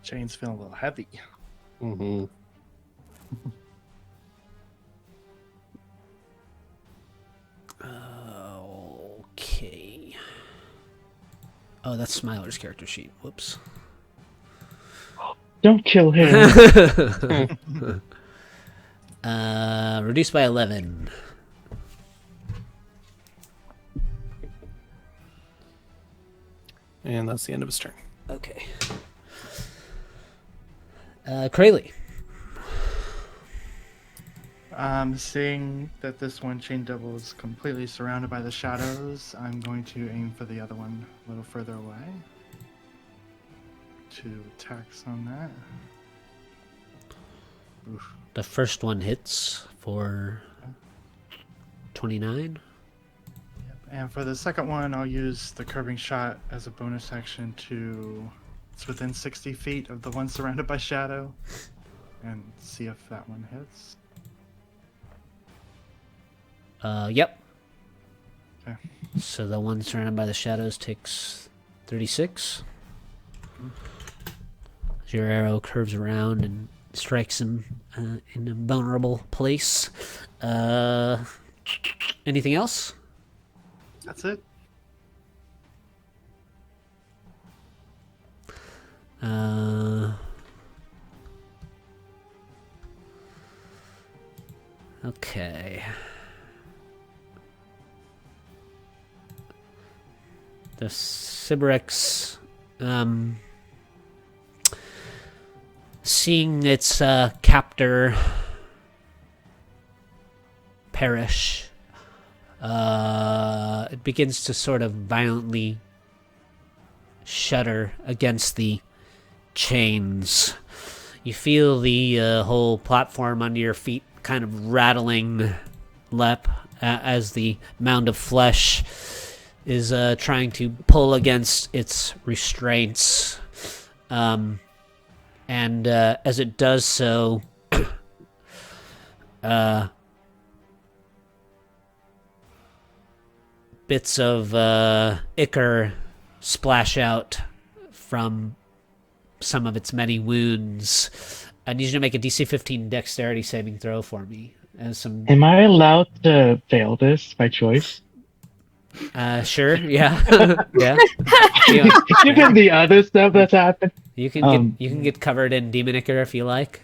Chain's feeling a little heavy. Mm-hmm. Okay. Oh, that's Smiler's character sheet. Whoops. Don't kill him. Reduced by 11. And that's the end of his turn. Okay. Krayley. Seeing that this one Chain Devil is completely surrounded by the shadows, I'm going to aim for the other one a little further away. 2 attacks on that. Oof. The first one hits for 29. And for the second one, I'll use the curving shot as a bonus action to... It's within 60 feet of the one surrounded by shadow. And see if that one hits. Yep. Okay. So the one surrounded by the shadows takes 36. Your arrow curves around and strikes him in a vulnerable place. Anything else? That's it. Okay. The Sybarex, seeing its captor perish, it begins to sort of violently shudder against the chains. You feel the whole platform under your feet kind of rattling as the mound of flesh is trying to pull against its restraints. And as it does so, bits of ichor splash out from some of its many wounds. I need you to make a DC 15 dexterity saving throw for me. As some Am I allowed to fail this by choice? sure, yeah. Yeah. You, Given the other stuff that's happened. you can get covered in demon ichor if you like.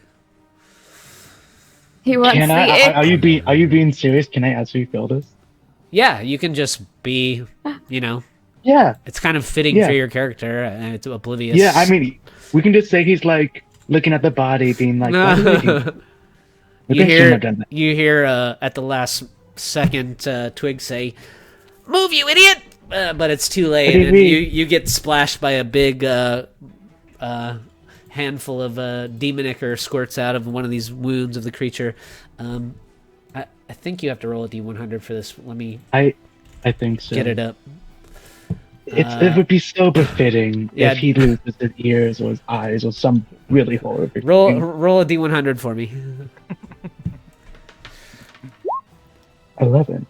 He wants Can the I? ick. Are you being serious? Can I actually fail this? Yeah, you can just be, Yeah. it's kind of fitting Yeah. for your character, and it's oblivious. Yeah. I mean, we can just say he's like looking at the body, being like, "Why do they do you shouldn't hear have done that." at the last second Twig say, "Move, you idiot!" But it's too late, What do you and mean? you get splashed by a big handful of demon ichor squirts out of one of these wounds of the creature. I think you have to roll a d100 for this. Let me I think so. get it up. It would be so befitting yeah. if he loses his ears or his eyes or some really horrific Roll thing. roll a d100 for me. 11.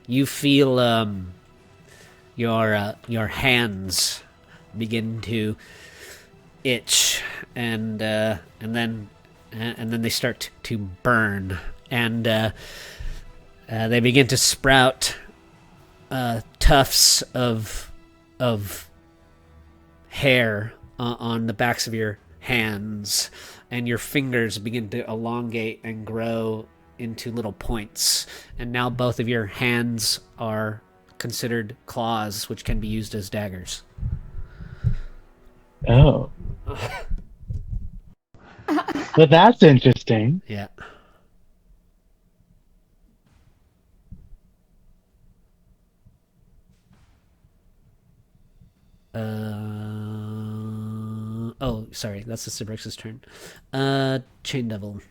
You feel your hands begin to itch, and then they start to burn, and they begin to sprout tufts of hair on the backs of your hands, and your fingers begin to elongate and grow into little points, and now both of your hands are considered claws, which can be used as daggers. Oh. Well, that's interesting. Yeah. Oh, sorry, that's the Cybrix's turn. Chain Devil.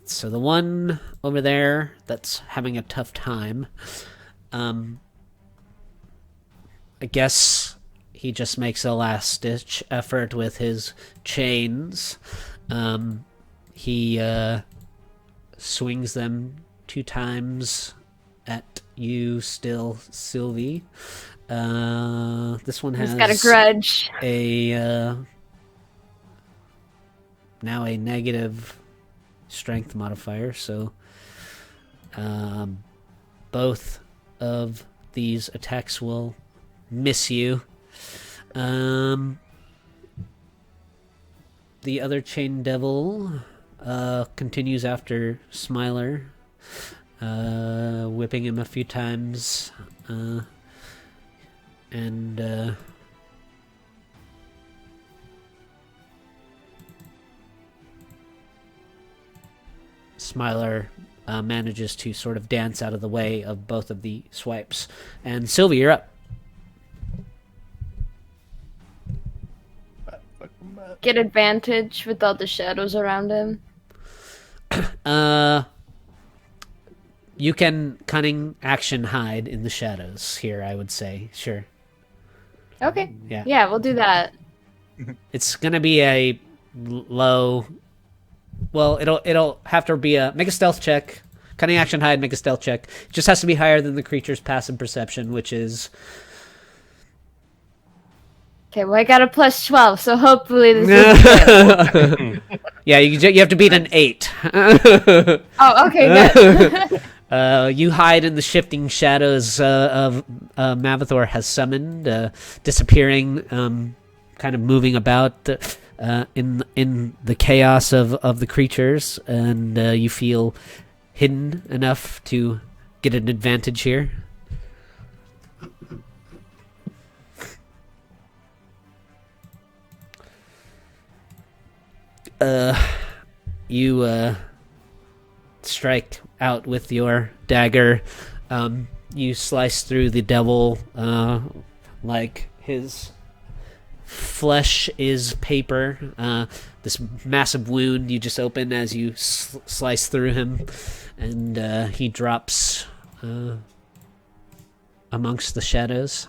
So the one over there that's having a tough time, I guess he just makes a last-ditch effort with his chains. He swings them 2 times at you still, Sylvie. This one has He's got a grudge. now a negative strength modifier, so both of these attacks will miss you. The other chain devil continues after Smiler, whipping him a few times, and Smiler manages to sort of dance out of the way of both of the swipes. And Sylvie, you're up. Get advantage with all the shadows around him. You can cunning action hide in the shadows here, I would say. Sure. Okay. Yeah. Yeah, we'll do that. It's gonna be a low. Well, it'll have to be make a stealth check. Cunning action hide, make a stealth check. It just has to be higher than the creature's passive perception, which is. Okay, well I got a plus 12, so hopefully this is Yeah, you have to beat an 8. Oh, okay, good. You hide in the shifting shadows of Mavathor has summoned, disappearing, kind of moving about in the chaos of the creatures, and you feel hidden enough to get an advantage here. You strike out with your dagger. You slice through the devil like his flesh is paper. This massive wound you just open as you slice through him, and he drops amongst the shadows.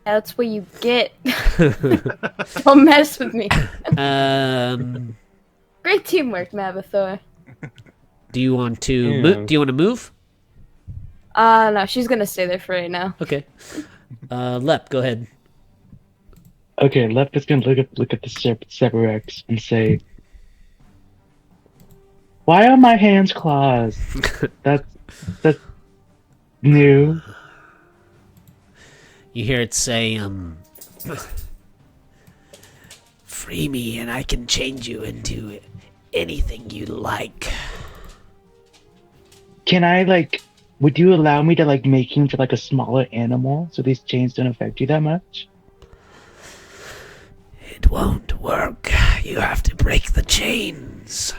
That's what you get. Don't mess with me. Um, Great teamwork, Mavathor. do you want to Yeah. do you want to move? No, she's gonna stay there for right now. Okay. Lep, go ahead. Okay, Left is gonna look at the Cerberus and say, "Why are my hands claws? That's new." You hear it say, free me and I can change you into anything you like. Can I like? Would you allow me to like make him to like a smaller animal so these chains don't affect you that much? It won't work. You have to break the chains.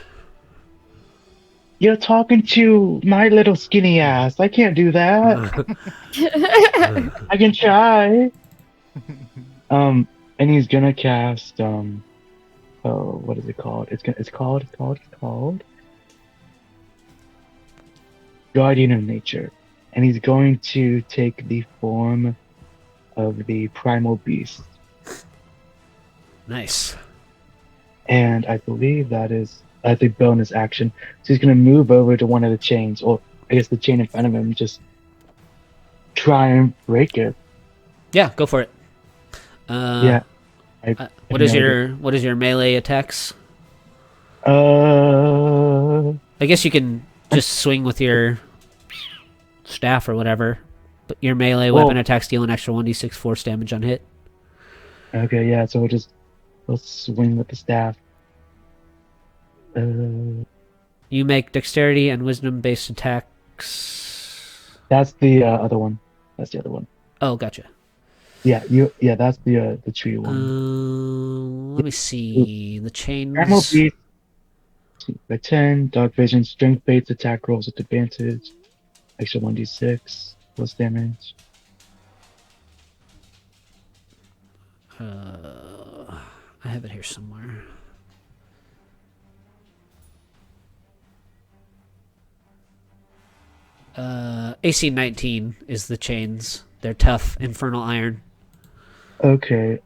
You're talking to my little skinny ass. I can't do that. I can try. And he's gonna cast oh, what is it called? It's called Guardian of Nature, and he's going to take the form of the primal beast, Nice. and I believe that's a bonus action. So he's gonna move over to one of the chains, or I guess the chain in front of him, just try and break it. Yeah, go for it. Yeah. What is your melee attacks? Uh, I guess you can just swing with your staff or whatever. But your melee Well- weapon attacks deal an extra 1d6 force damage on hit. okay, yeah. So we'll swing with the staff. You make dexterity and wisdom based attacks. That's the other one. That's the other one. Oh, gotcha. Yeah, that's the tree one. Let me see. The Primal chains. beast by 10, dark vision, strength based attack rolls with advantage, extra 1d6 plus damage. I have it here somewhere. AC 19 is the chains. They're tough, infernal iron. Okay.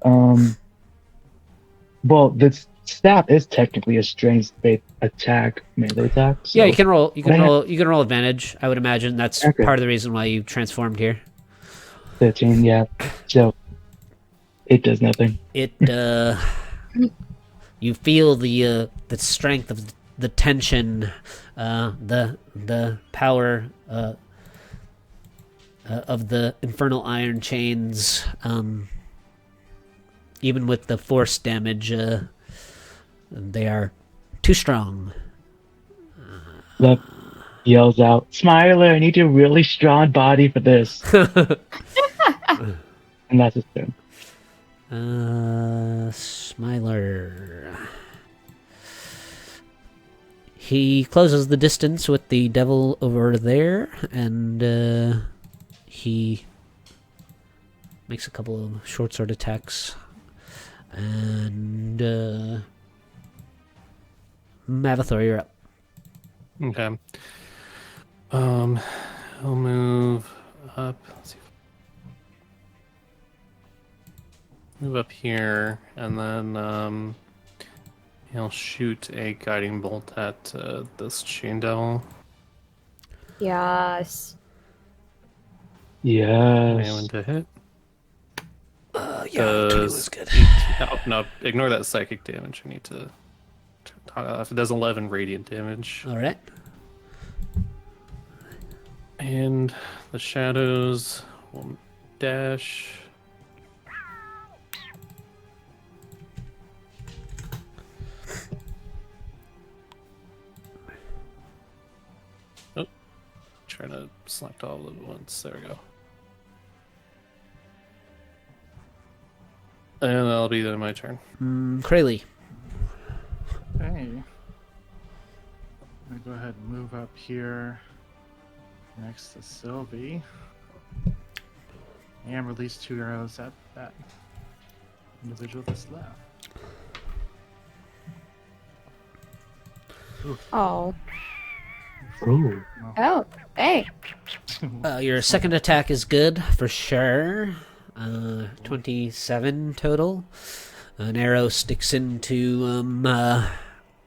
Well, the staff is technically a strength based attack melee attack. So Yeah, you can roll. You can I- roll. You can roll advantage. I would imagine that's Okay. part of the reason why you transformed here. 13. Yeah. So it does nothing. It. You feel the strength of the tension, the power of the infernal iron chains. Even with the force damage, they are too strong. Left yells out, "Smiler, I need a really strong body for this." And that's his turn. Smiler. He closes the distance with the devil over there, and he makes a couple of short sword attacks. And Mavathor, you're up. Okay. I'll move up. Let's see. Move up here, and then he'll shoot a guiding bolt at this chain devil. Yes. Anyone Yes. to hit? Yeah, 20 was good. No, ignore that psychic damage. I need to. It does 11 radiant damage. All right. And the shadows will dash. Oh, trying to select all of them at once. There we go. And that'll be then my turn. Krayley. Okay. I'm gonna go ahead and move up here next to Sylvie. And release 2 arrows at that individual that's left. Oh. Ooh. Oh, hey. Your second attack is good for sure. 27 total. An arrow sticks into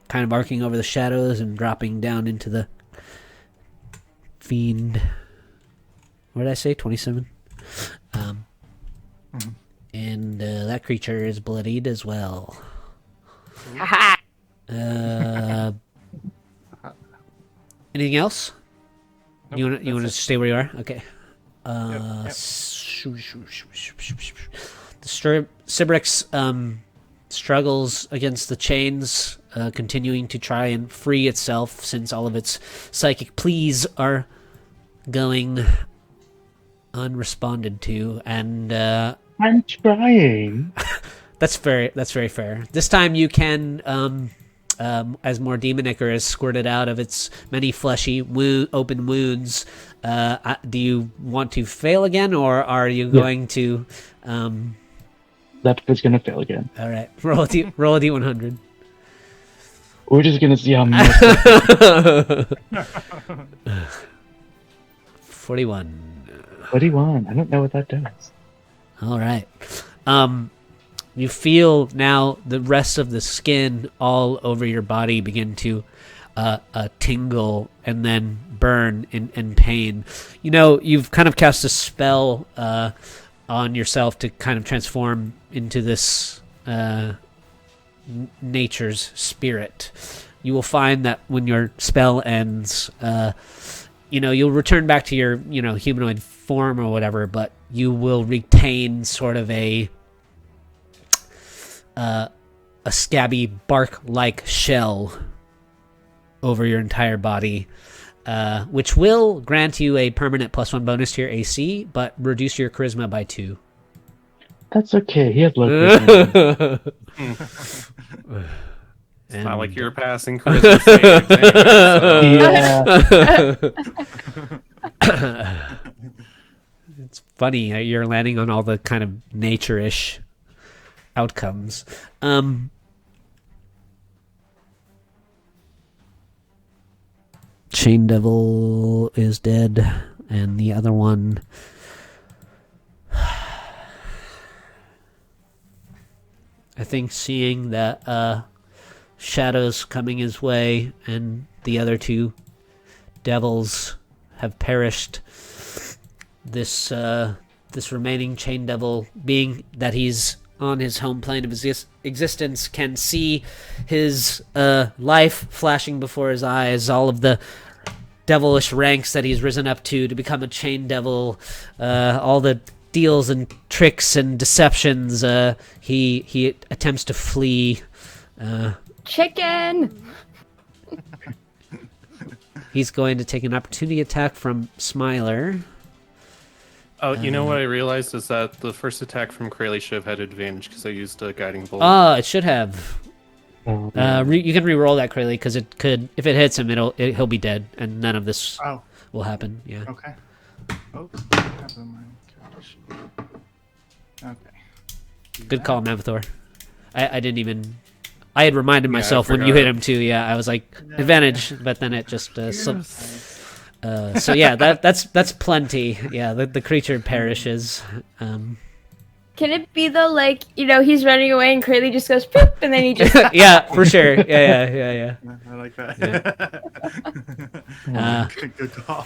kind of arcing over the shadows and dropping down into the fiend. What did I say? 27. And that creature is bloodied as well. Haha. Anything else? Nope, You want to that's stay where you are? Okay. Yep. The Sybrix struggles against the chains, continuing to try and free itself since all of its psychic pleas are going unresponded to, and I'm trying. that's very fair. This time you can, as more demon ichor is squirted out of its many fleshy open wounds. Do you want to fail again, or are you going to? That was gonna fail again. All right, roll a d100. We're just gonna see how much. 41. 21. I don't know what that does. All right. You feel now the rest of the skin all over your body begin to tingle and then burn in pain. You know, you've kind of cast a spell on yourself to kind of transform into this nature's spirit. You will find that when your spell ends, you'll return back to your, humanoid form or whatever, but you will retain sort of a scabby bark-like shell over your entire body, which will grant you a permanent +1 bonus to your AC, but reduce your charisma by 2. That's okay. He has low charisma. It's not like you're passing charisma saves anyway, Yeah. It's funny, you're landing on all the kind of nature-ish outcomes. Chain Devil is dead, and the other one... I think seeing that shadows coming his way and the other two devils have perished, this remaining Chain Devil, being that he's on his home plane of existence, can see his life flashing before his eyes, all of the devilish ranks that he's risen up to become a Chain Devil, all the deals and tricks and deceptions. He attempts to flee. Chicken! He's going to take an opportunity attack from Smiler. Oh, you know what I realized is that the first attack from Krayley should have had advantage because I used a guiding bolt. Oh, it should have. Oh, You can re-roll that, Krayley, because it could. If it hits him, he'll be dead, and none of this Oh, will happen. Yeah. okay. Oops. Never mind. Okay. Good call, Mavthor. I didn't even. I had reminded Yeah, I myself when you forgot. hit him too. Yeah, I was like advantage, but then it just slipped. So yeah, that's plenty. Yeah, the creature perishes. Can it be though, like, he's running away and Krayley just goes poop and then he just... Yeah, for sure. Yeah. I like that. Good call.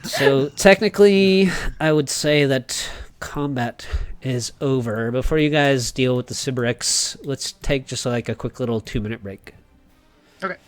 So technically, I would say that combat is over. Before you guys deal with the Sybrix, let's take just like a quick little 2-minute break. Okay.